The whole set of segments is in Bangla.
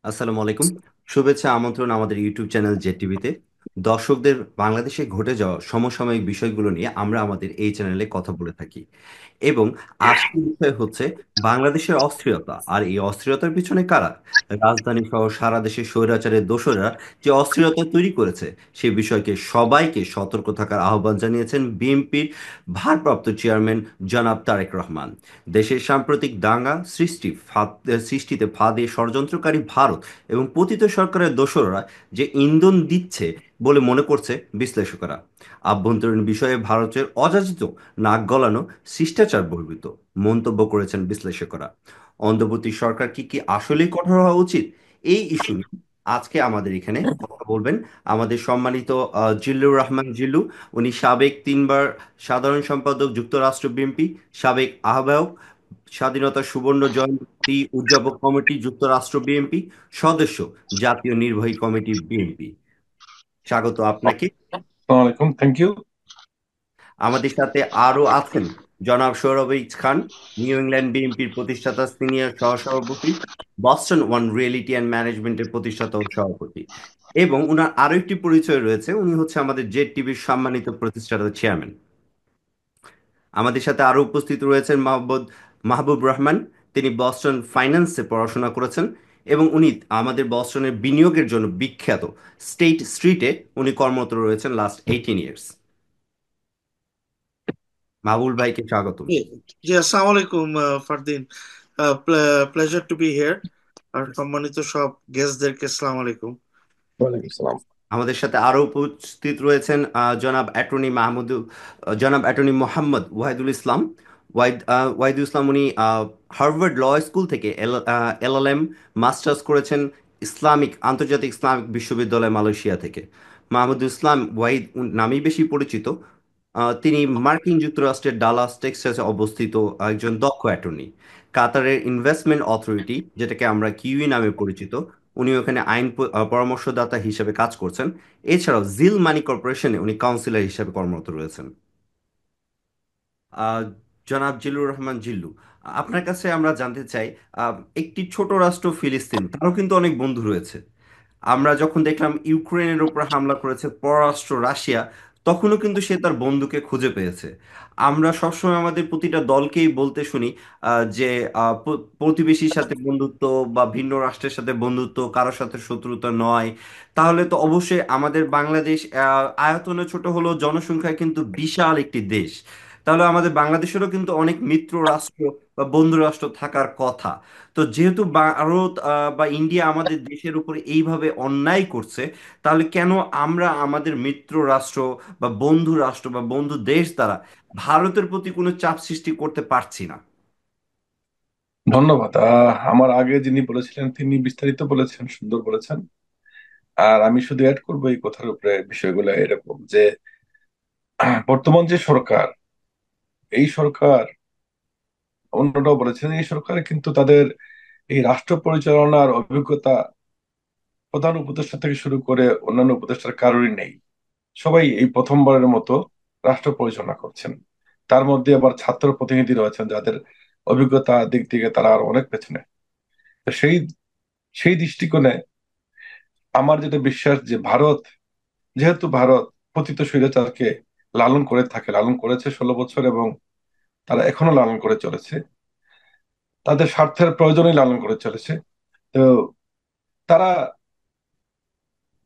আসসালামু আলাইকুম। শুভেচ্ছা আমন্ত্রণ আমাদের ইউটিউব চ্যানেল জেড টিভিতে। দর্শকদের বাংলাদেশে ঘটে যাওয়া সমসাময়িক বিষয়গুলো নিয়ে আমরা আমাদের এই চ্যানেলে কথা বলে থাকি। এবং আজকের বিষয় হচ্ছে বাংলাদেশের অস্থিরতা, আর এই অস্থিরতার পিছনে কারা? রাজধানী সহ সারা দেশে স্বৈরাচারের দোসররা যে অস্থিরতা তৈরি করেছে সে বিষয়কে সবাইকে সতর্ক থাকার আহ্বান জানিয়েছেন বিএনপির ভারপ্রাপ্ত চেয়ারম্যান জনাব তারেক রহমান। দেশের সাম্প্রতিক দাঙ্গা সৃষ্টিতে ফাঁদে ষড়যন্ত্রকারী ভারত এবং পতিত সরকারের দোসররা যে ইন্ধন দিচ্ছে বলে মনে করছে বিশ্লেষকরা। আভ্যন্তরীণ বিষয়ে ভারতের অযাচিত নাক গলানো শিষ্টাচার বহির্ভূত মন্তব্য করেছেন বিশ্লেষকরা। অন্তর্বর্তী সরকার কি আসলেই কঠোর হওয়া উচিত, এই ইস্যু নিয়ে আজকে আমাদের এখানে কথা বলবেন আমাদের সম্মানিত জিল্লুর রহমান জিল্লু। উনি সাবেক 3বার সাধারণ সম্পাদক, যুক্তরাষ্ট্র বিএনপি, সাবেক আহ্বায়ক, স্বাধীনতা সুবর্ণ জয়ন্তী উদযাপক কমিটি, যুক্তরাষ্ট্র বিএনপি, সদস্য, জাতীয় নির্বাহী কমিটি বিএনপি। স্বাগত আপনাকে। আসসালামু আলাইকুম, থ্যাংক ইউ। আমাদের সাথে আরো আছেন জনাব সৌরভ এইচ খান, নিউ ইংল্যান্ড বিএনপির প্রতিষ্ঠাতা, সিনিয়র সহসভাপতি, বস্টন ওয়ান রিয়েলিটি অ্যান্ড ম্যানেজমেন্টের প্রতিষ্ঠাতা ও সভাপতি। এবং উনার আরো একটি পরিচয় রয়েছে, উনি হচ্ছে আমাদের জেড টিভির সম্মানিত প্রতিষ্ঠাতা চেয়ারম্যান। আমাদের সাথে আরো উপস্থিত রয়েছেন মাহবুব রহমান। তিনি বস্টন ফাইন্যান্সে পড়াশোনা করেছেন এবং উনি আমাদের বস্টনের বিনিয়োগের জন্য বিখ্যাত স্টেট স্ট্রিটে উনি কর্মরত রয়েছেন লাস্ট 18 ইয়ার্স। মাহবুব ভাইকে স্বাগতম। জি, জি, আসসালামু আলাইকুম Fardin. Pleasure to be here. আর সম্মানিত সব গেস্টদেরকে আসসালামু আলাইকুম। ওয়ালাইকুম সালাম। আমাদের সাথে আরো উপস্থিত রয়েছেন জনাব অ্যাটর্নি মোহাম্মদ ওয়াহিদুল ইসলাম। ওয়াহিদুল ইসলাম উনি হার্ভার্ড ল স্কুল থেকে এলএলএম মাস্টার্স করেছেন আন্তর্জাতিক ইসলামিক বিশ্ববিদ্যালয় মালয়েশিয়া থেকে। মাহমুদুল ইসলাম ওয়াহিদ নামেই বেশি পরিচিত। তিনি মার্কিন যুক্তরাষ্ট্রের ডালাস টেক্সাসে অবস্থিত একজন দক্ষ অ্যাটর্নি। কাতারের ইনভেস্টমেন্ট অথরিটি, যেটাকে আমরা কিউই নামে পরিচিত, উনি ওখানে পরামর্শদাতা হিসেবে কাজ করছেন। এছাড়াও জিল মানি কর্পোরেশনে উনি কাউন্সিলর হিসেবে কর্মরত রয়েছেন। আহ, জনাব জিল্লুর রহমান জিল্লু, আপনার কাছে আমরা জানতে চাই, একটি ছোট রাষ্ট্র ফিলিস্তিন, তারও কিন্তু অনেক বন্ধু রয়েছে। আমরা যখন দেখলাম ইউক্রেনের উপর হামলা করেছে পররাষ্ট্র রাশিয়া, তখনও কিন্তু সে তার বন্ধুকে খুঁজে পেয়েছে। আমরা সবসময় আমাদের প্রতিটা দলকেই বলতে শুনি যে প্রতিবেশীর সাথে বন্ধুত্ব বা ভিন্ন রাষ্ট্রের সাথে বন্ধুত্ব, কারোর সাথে শত্রুতা নয়। তাহলে তো অবশ্যই আমাদের বাংলাদেশ আয়তনে ছোট হলেও জনসংখ্যায় কিন্তু বিশাল একটি দেশ। তাহলে আমাদের বাংলাদেশেরও কিন্তু অনেক মিত্র রাষ্ট্র বা বন্ধু রাষ্ট্র থাকার কথা। তো যেহেতু ভারত বা ইন্ডিয়া আমাদের দেশের উপরে এইভাবে অন্যায় করছে, তাহলে কেন আমরা আমাদের মিত্র রাষ্ট্র বা বন্ধু রাষ্ট্র বা বন্ধু দেশ দ্বারা ভারতের প্রতি কোনো চাপ সৃষ্টি করতে পারছি না? ধন্যবাদ। আমার আগে যিনি বলেছিলেন তিনি বিস্তারিত বলেছেন, সুন্দর বলেছেন। আর আমি শুধু অ্যাড করবো এই কথার উপরে, বিষয়গুলো এরকম যে বর্তমান যে সরকার, এই সরকার, অন্যরাও বলেছেন, এই সরকার কিন্তু তাদের এই রাষ্ট্র পরিচালনার অভিজ্ঞতা প্রধান উপদেষ্টা থেকে শুরু করে অন্যান্য উপদেষ্টার কারোরই নেই। সবাই এই প্রথমবারের মতো রাষ্ট্র পরিচালনা করছেন। তার মধ্যে আবার ছাত্র প্রতিনিধি রয়েছেন যাদের অভিজ্ঞতা দিক থেকে তারা আর অনেক পেছনে। তো সেই সেই দৃষ্টিকোণে আমার যেটা বিশ্বাস যে ভারত, যেহেতু ভারত পতিত স্বৈরাচারকে লালন করে থাকে, লালন করেছে 16 বছর, এবং তারা এখনো লালন করে চলেছে, তাদের স্বার্থের প্রয়োজনেই লালন করে চলেছে। তো তারা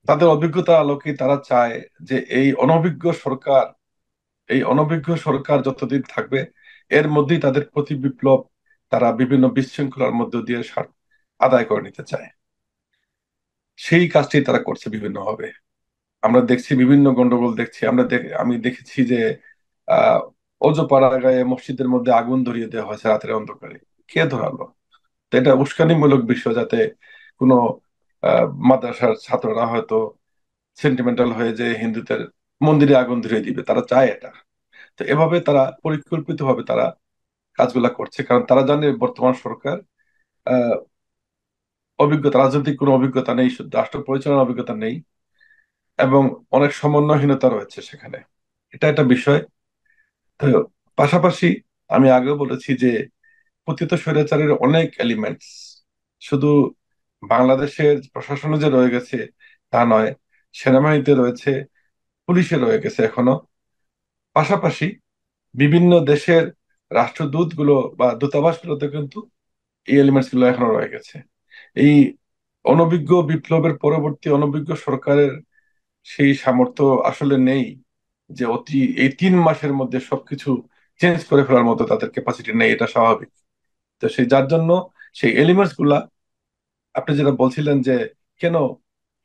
তাদের অভিজ্ঞতার আলোকে তারা চায় যে এই অনভিজ্ঞ সরকার যতদিন থাকবে, এর মধ্যেই তাদের প্রতি বিপ্লব তারা বিভিন্ন বিশৃঙ্খলার মধ্য দিয়ে আদায় করে নিতে চায়। সেই কাজটি তারা করছে বিভিন্নভাবে। আমরা দেখছি, বিভিন্ন গন্ডগোল দেখছি আমরা, আমি দেখেছি যে আহ অজপাড়াগাঁয়ে মসজিদের মধ্যে আগুন ধরিয়ে দেওয়া হয়েছে রাতের অন্ধকারে। কে ধরালো? তো এটা উস্কানিমূলক বিষয়, যাতে কোনো মাদ্রাসার ছাত্ররা হয়তো সেন্টিমেন্টাল হয়ে যে হিন্দুদের মন্দিরে আগুন ধরিয়ে দিবে, তারা চায় এটা। তো এভাবে তারা পরিকল্পিতভাবে তারা কাজগুলা করছে, কারণ তারা জানে বর্তমান সরকার আহ রাজনৈতিক কোনো অভিজ্ঞতা নেই, শুধু রাষ্ট্র পরিচালনার অভিজ্ঞতা নেই, এবং অনেক সমন্বয়হীনতা রয়েছে সেখানে। এটা একটা বিষয়। তো পাশাপাশি আমি আগেও বলেছি যে পতিত স্বৈরাচারের অনেক এলিমেন্টস, শুধু বাংলাদেশের প্রশাসনে যে রয়ে গেছে তা নয়, সেনাবাহিনীতে রয়েছে, পুলিশে রয়ে গেছে এখনো। পাশাপাশি বিভিন্ন দেশের রাষ্ট্রদূতগুলো বা দূতাবাসগুলোতে কিন্তু এই এলিমেন্টস গুলো এখনো রয়ে গেছে। এই অনভিজ্ঞ বিপ্লবের পরবর্তী অনভিজ্ঞ সরকারের সেই সামর্থ্য আসলে নেই যে অতি এই 3 মাসের মধ্যে সবকিছু চেঞ্জ করে ফেলার মতো তাদের ক্যাপাসিটি নেই, এটা স্বাভাবিক। তো সেই যার জন্য সেই এলিমেন্টস গুলা, আপনি যেটা বলছিলেন যে কেন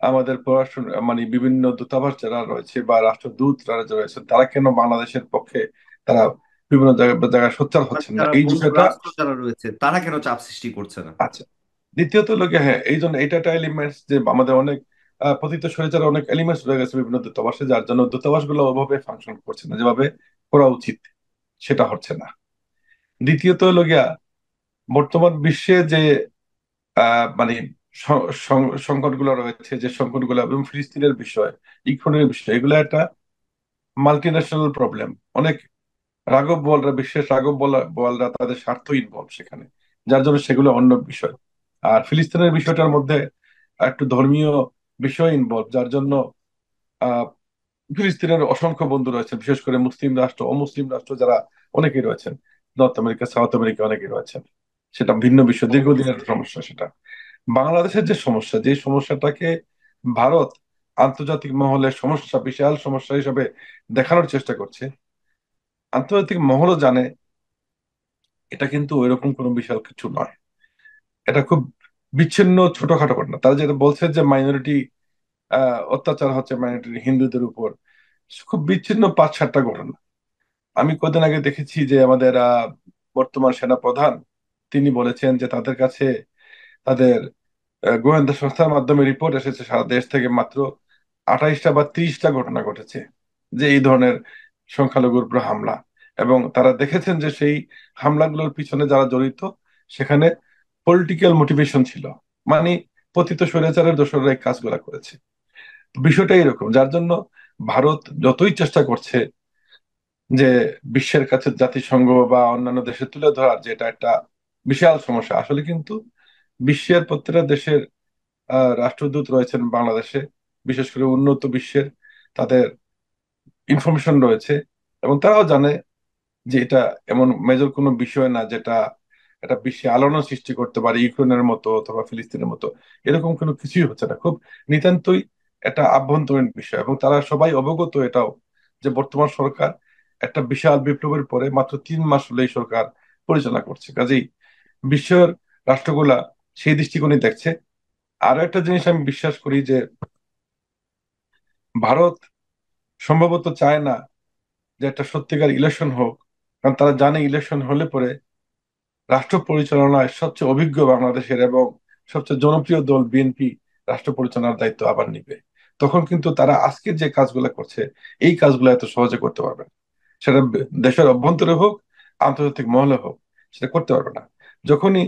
আমাদের পররাষ্ট্র মানে বিভিন্ন দূতাবাস যারা রয়েছে বা রাষ্ট্রদূত যারা রয়েছে তারা কেন বাংলাদেশের পক্ষে তারা বিভিন্ন জায়গায় জায়গায় সোচ্চার মানে হচ্ছেন না, যারা এই বন্ধু বিষয়টা। রাষ্ট্র যারা রয়েছে তারা কেন চাপ সৃষ্টি করছে না? আচ্ছা, দ্বিতীয়ত লোকে হ্যাঁ, এই জন্য এটা একটা এলিমেন্টস যে আমাদের অনেক পতিত স্বৈরাচারের অনেক এলিমেন্টস রয়ে গেছে বিভিন্ন দূতাবাসে, যার জন্য দূতাবাস গুলো ওভাবে ফাংশন করছে না যেভাবে করা উচিত, সেটা হচ্ছে না। দ্বিতীয়ত হলো গিয়া বর্তমান বিশ্বে যে মানে সংকটগুলো রয়েছে, যে সংকটগুলো এবং ফিলিস্তিনের বিষয়, ইউক্রেনের বিষয়, এগুলো একটা মাল্টি ন্যাশনাল প্রবলেম। অনেক রাঘব বোয়ালরা, বিশ্বের রাঘব বোয়ালরা তাদের স্বার্থ ইনভলভ সেখানে, যার জন্য সেগুলো অন্য বিষয়। আর ফিলিস্তিনের বিষয়টার মধ্যে একটু ধর্মীয় বিষয় ইনভলভ, যার জন্য আহ ফিলিস্তিনের অসংখ্য বন্ধু রয়েছেন, বিশেষ করে মুসলিম রাষ্ট্র, অমুসলিম রাষ্ট্র যারা অনেকেই রয়েছেন, নর্থ আমেরিকা, সাউথ আমেরিকা অনেকেই রয়েছেন। সেটা ভিন্ন বিষয়, দীর্ঘদিনের অবশ্যই। সমস্যা সেটা। বাংলাদেশের যে সমস্যা, যে সমস্যাটাকে ভারত আন্তর্জাতিক মহলে সমস্যা, বিশাল সমস্যা হিসাবে দেখানোর চেষ্টা করছে, আন্তর্জাতিক মহলও জানে এটা কিন্তু ওইরকম কোনো বিশাল কিছু নয়। এটা খুব বিচ্ছিন্ন ছোটখাটো ঘটনা। তারা যেটা বলছে যে মাইনরিটি অত্যাচার হচ্ছে মাইনরিটি হিন্দুদের উপর, খুব বিচ্ছিন্ন 5-7টা ঘটনা। আমি কদিন আগে দেখেছি যে আমাদের বর্তমান সেনা প্রধান তিনি বলেছেন যে তাদের কাছে তাদের গোয়েন্দা সংস্থার মাধ্যমে রিপোর্ট এসেছে সারা দেশ থেকে মাত্র 28টা বা 30টা ঘটনা ঘটেছে যে এই ধরনের সংখ্যালঘুর উপর হামলা, এবং তারা দেখেছেন যে সেই হামলাগুলোর পিছনে যারা জড়িত সেখানে পলিটিক্যাল মোটিভেশন ছিল, মানে পতিত স্বৈরাচারের দোসররা এই কাজগুলা করেছে। বিষয়টা এরকম, যার জন্য ভারত যতই চেষ্টা করছে যে বিশ্বের কাছে জাতিসংঘ বা অন্যান্য দেশে তুলে ধরার যে এটা একটা বিশাল সমস্যা, আসলে কিন্তু বিশ্বের প্রত্যেকটা দেশের রাষ্ট্রদূত রয়েছেন বাংলাদেশে, বিশেষ করে উন্নত বিশ্বের, তাদের ইনফরমেশন রয়েছে, এবং তারাও জানে যে এটা এমন মেজর কোনো বিষয় না যেটা একটা বিশ্বে আলোড়ন সৃষ্টি করতে পারে, ইউক্রেনের মতো অথবা ফিলিস্তিনের মতো। এরকম কোনো কিছুই হচ্ছে না, খুব নিতান্তই একটা আভ্যন্তরীণ বিষয়। এবং তারা সবাই অবগত এটাও যে বর্তমান সরকার একটা বিশাল বিপ্লবের পরে মাত্র 3 মাস হলো এই সরকার পরিচালনা করছে, কাজেই বিশ্বের রাষ্ট্রগুলা সেই দৃষ্টিকোণে দেখছে। আরো একটা জিনিস আমি বিশ্বাস করি যে ভারত সম্ভবত চায় না যে একটা সত্যিকার ইলেকশন হোক, কারণ তারা জানে ইলেকশন হলে পরে রাষ্ট্র পরিচালনায় সবচেয়ে অভিজ্ঞ বাংলাদেশের এবং সবচেয়ে জনপ্রিয় দল বিএনপি রাষ্ট্র পরিচালনার দায়িত্ব আবার নিবে। তখন কিন্তু তারা আজকের যে কাজগুলো করছে এই কাজগুলো এত সহজে করতে পারবে না। সেটা দেশের অভ্যন্তরে হোক, আন্তর্জাতিক মহলে হোক, সেটা করতে পারবে না। যখনই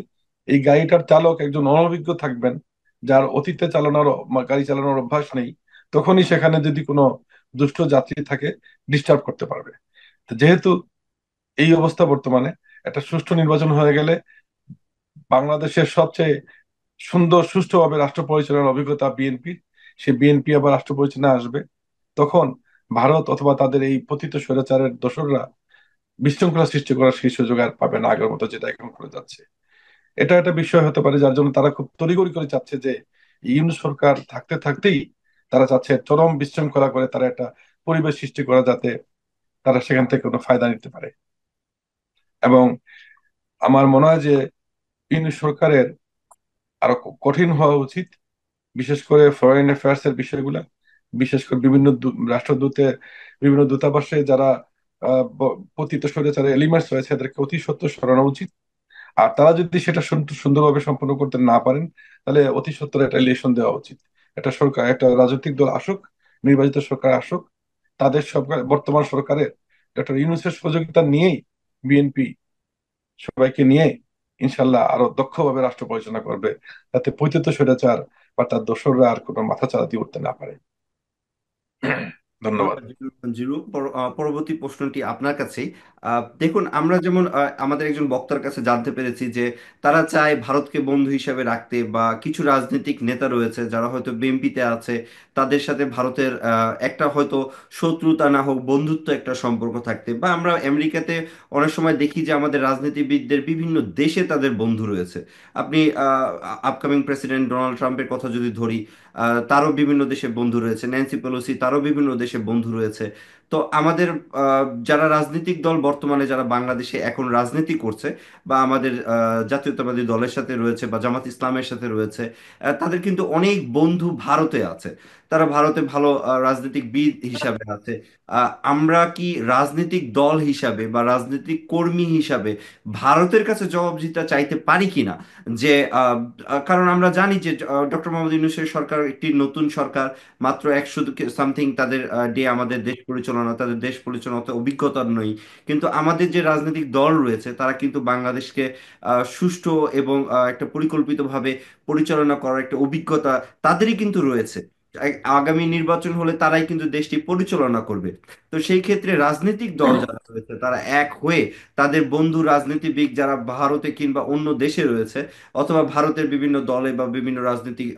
এই গাড়িটার চালক একজন অনভিজ্ঞ থাকবেন, যার অতীতে গাড়ি চালানোর অভ্যাস নেই, তখনই সেখানে যদি কোনো দুষ্ট যাত্রী থাকে ডিস্টার্ব করতে পারবে। তো যেহেতু এই অবস্থা বর্তমানে, একটা সুষ্ঠু নির্বাচন হয়ে গেলে বাংলাদেশের সবচেয়ে সুন্দর সুষ্ঠুভাবে রাষ্ট্র পরিচালনার অভিজ্ঞতা বিএনপি, সে বিএনপি আবার রাষ্ট্র পরিচালনায় আসবে। তখন ভারত অথবা তাদের এই পতিত স্বৈরাচারের দোসররা বিশৃঙ্খলা সৃষ্টি করার সেই সুযোগ আর পাবে না আগের মতো যেটা এখন করে যাচ্ছে। এটা একটা বিষয় হতে পারে যার জন্য তারা খুব তড়িঘড়ি করে চাচ্ছে যে ইউনূস সরকার থাকতে থাকতেই তারা চাচ্ছে চরম বিশৃঙ্খলা করে তারা একটা পরিবেশ সৃষ্টি করা, যাতে তারা সেখান থেকে কোনো ফায়দা নিতে পারে। এবং আমার মনে হয় যে ইউনূস সরকারের আরো কঠিন হওয়া উচিত, বিশেষ করে ফরেন অ্যাফেয়ার্স এর বিষয়গুলা, বিশেষ করে বিভিন্ন রাষ্ট্রদূতের বিভিন্ন দূতাবাসে যারা পতিত স্বৈরাচারের এলিমেন্টস রয়েছে এদেরকে অতি সত্বর সরানো উচিত। আর তারা যদি সেটা সুন্দরভাবে সম্পন্ন করতে না পারেন, তাহলে অতি সত্বর একটা ইলেকশন দেওয়া উচিত। একটা সরকার, একটা রাজনৈতিক দল আসুক, নির্বাচিত সরকার আসুক, তাদের সরকার, বর্তমান সরকারের ডক্টর ইউনূসের সহযোগিতা নিয়েই বিএনপি সবাইকে নিয়ে ইনশাল্লাহ আরো দক্ষভাবে রাষ্ট্র পরিচালনা করবে, যাতে পতিত স্বৈরাচার বা তার দোসররা আর কোনো মাথা চাড়া দিয়ে উঠতে না পারে। ধন্যবাদ। জিরু, পরবর্তী প্রশ্নটি আপনার কাছেই। দেখুন, আমরা যেমন আমাদের একজন বক্তার কাছে জানতে পেরেছি যে তারা চায় ভারতকে বন্ধু হিসেবে রাখতে, বা কিছু রাজনৈতিক নেতা রয়েছে যারা হয়তো বিএনপিতে আছে, তাদের সাথে ভারতের একটা হয়তো শত্রুতা না হোক, বন্ধুত্ব একটা সম্পর্ক থাকতে, বা আমরা আমেরিকাতে অনেক সময় দেখি যে আমাদের রাজনীতিবিদদের বিভিন্ন দেশে তাদের বন্ধু রয়েছে। আপনি আপকামিং প্রেসিডেন্ট ডোনাল্ড ট্রাম্পের কথা যদি ধরি, তারও বিভিন্ন দেশে বন্ধু রয়েছে, ন্যান্সি পেলোসি, তারও বিভিন্ন দেশে বন্ধু রয়েছে। তো আমাদের যারা রাজনৈতিক দল বর্তমানে যারা বাংলাদেশে এখন রাজনীতি করছে, বা আমাদের জাতীয়তাবাদী দলের সাথে রয়েছে বা জামাত ইসলামের সাথে রয়েছে, তাদের কিন্তু অনেক বন্ধু ভারতে আছে। তারা ভারতে ভালো রাজনীতিকবিদ হিসাবে আছে। আমরা কি রাজনৈতিক দল হিসাবে বা রাজনৈতিক কর্মী হিসাবে ভারতের কাছে জবাবদিহিতা চাইতে পারি কিনা? যে কারণ আমরা জানি যে ডক্টর মোহাম্মদ ইউনূসের সরকার একটি নতুন সরকার, মাত্র 100 সামথিং তাদের ডে, আমাদের দেশ পরিচালনা, তাদের দেশ পরিচালনাতে অভিজ্ঞতা নেই। কিন্তু আমাদের যে রাজনৈতিক দল রয়েছে তারা কিন্তু বাংলাদেশকে সুষ্ঠু এবং একটা পরিকল্পিতভাবে পরিচালনা করার একটা অভিজ্ঞতা তাদেরই কিন্তু রয়েছে। আগামী নির্বাচন হলে তারাই কিন্তু দেশটি পরিচালনা করবে। তো সেই ক্ষেত্রে রাজনৈতিক দল যারা রয়েছে তারা এক হয়ে তাদের বন্ধু রাজনীতিবিদ যারা ভারতে কিংবা অন্য দেশে রয়েছে, অথবা ভারতের বিভিন্ন দলে বা বিভিন্ন রাজনৈতিক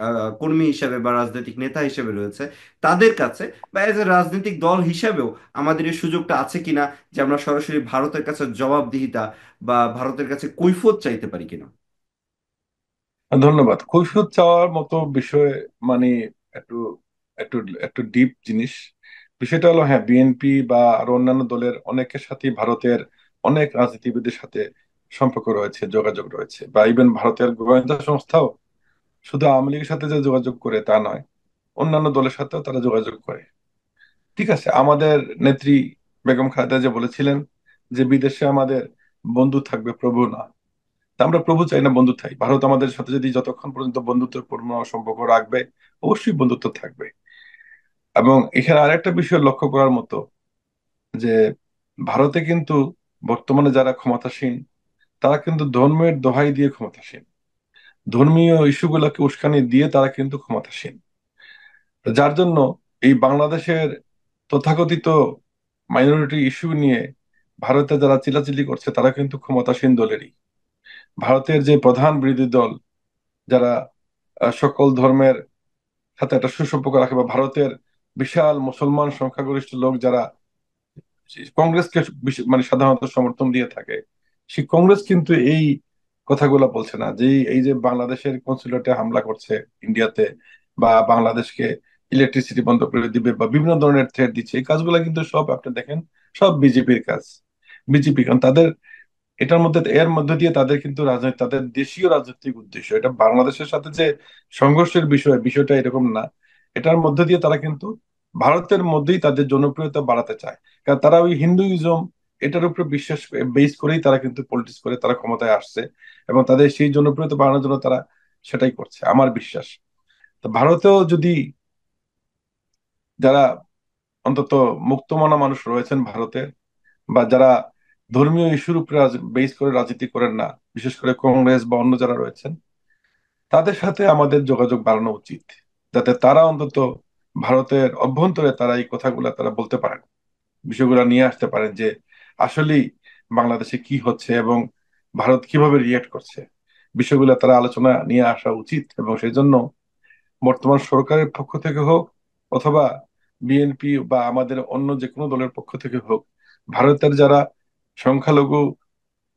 কর্মী হিসেবে বা রাজনৈতিক নেতা হিসেবে রয়েছে, তাদের কাছে বা এজ এ রাজনৈতিক দল হিসেবেও আমাদের এই সুযোগটা আছে কিনা যে আমরা সরাসরি ভারতের কাছে জবাবদিহিতা বা ভারতের কাছে কৈফিয়ত চাইতে পারি কিনা? ধন্যবাদ। কৈফিয়ত চাওয়ার মতো বিষয় মানে একটু একটু একটু ডিপ জিনিস। বিষয়টা হলো, হ্যাঁ, বিএনপি বা আরো অন্যান্য দলের অনেকের সাথে ভারতের অনেক রাজনীতিবিদের সাথে সম্পর্ক রয়েছে, যোগাযোগ রয়েছে, বা ইভেন ভারতের গোয়েন্দা সংস্থাও শুধু আওয়ামী লীগের সাথে যে যোগাযোগ করে তা নয়, অন্যান্য দলের সাথেও তারা যোগাযোগ করে। ঠিক আছে, আমাদের নেত্রী বেগম খালেদা যে বলেছিলেন যে বিদেশে আমাদের বন্ধু থাকবে, প্রভু না। তা আমরা প্রভু চাই না, বন্ধু চাই। ভারত আমাদের সাথে যদি যতক্ষণ পর্যন্ত বন্ধুত্বপূর্ণ সম্পর্ক রাখবে, অবশ্যই বন্ধুত্ব থাকবে। এবং এখানে আরেকটা বিষয় লক্ষ্য করার মতো, যে ভারতে কিন্তু বর্তমানে যারা ক্ষমতাসীন তারা কিন্তু ধর্মের দোহাই দিয়ে ক্ষমতাসীন, ধর্মীয় ইস্যুগুলোকে উস্কানি দিয়ে তারা কিন্তু ক্ষমতাসীন। যার জন্য এই বাংলাদেশের তথাকথিত মাইনরিটি ইস্যু নিয়ে ভারতে যারা চিল্লাচিল্লি করছে তারা কিন্তু ক্ষমতাসীন দলেরই। ভারতের যে প্রধান বিরোধী দল, যারা সকল ধর্মের সাথে একটা সুসম্পর্ক রাখে, বা ভারতের বিশাল মুসলমান সংখ্যাগরিষ্ঠ লোক যারা কংগ্রেসকে মানে সাধারণত সমর্থন দিয়ে থাকে, সেই কংগ্রেস কিন্তু এই কথাগুলো বলছে না, যে এই যে বাংলাদেশের কনসুলেটে হামলা করছে ইন্ডিয়াতে, বা বাংলাদেশকে ইলেকট্রিসিটি বন্ধ করে দিবে, বা বিভিন্ন ধরনের থ্রেট দিচ্ছে, এই কাজগুলো কিন্তু সব আপনি দেখেন সব বিজেপির কাজ। বিজেপি, কারণ তাদের এটার মধ্যে, এর মধ্যে দিয়ে তাদের কিন্তু রাজনীতি, তাদের দেশীয় রাজনৈতিক উদ্দেশ্য, এটা বাংলাদেশের সাথে যে সংঘর্ষের বিষয়টা এরকম না। এটার মধ্যে দিয়ে তারা কিন্তু ভারতের মধ্যেই তাদের জনপ্রিয়তা বাড়াতে চায়। কারণ তারা ওই হিন্দুইজম এটার উপরে বিশ্বাস বেস করেই তারা কিন্তু পলিটিক্স করে তারা ক্ষমতায় আসছে, এবং তাদের সেই জনপ্রিয়তা বাড়ানোর জন্য তারা সেটাই করছে, আমার বিশ্বাস। তো ভারতেও যদি যারা অন্তত মুক্তমনা মানুষ রয়েছেন ভারতে, বা যারা ধর্মীয় ইস্যুর উপরে বেস করে রাজনীতি করেন না, বিশেষ করে কংগ্রেস বা অন্য যারা রয়েছেন, তাদের সাথে আমাদের যোগাযোগ বাড়ানো উচিত, যাতে তারা অন্তত ভারতের অভ্যন্তরে তারা এই কথাগুলা তারা বলতে পারেন, বিষয়গুলো নিয়ে আসতে পারেন, যে আসলেই বাংলাদেশে কি হচ্ছে এবং ভারত কিভাবে রিয়েক্ট করছে। বিষয়গুলো তারা আলোচনা নিয়ে আসা উচিত, এবং সেই জন্য বর্তমান সরকারের পক্ষ থেকে হোক, অথবা বিএনপি বা আমাদের অন্য যে কোনো দলের পক্ষ থেকে হোক, ভারতের যারা সংখ্যালঘু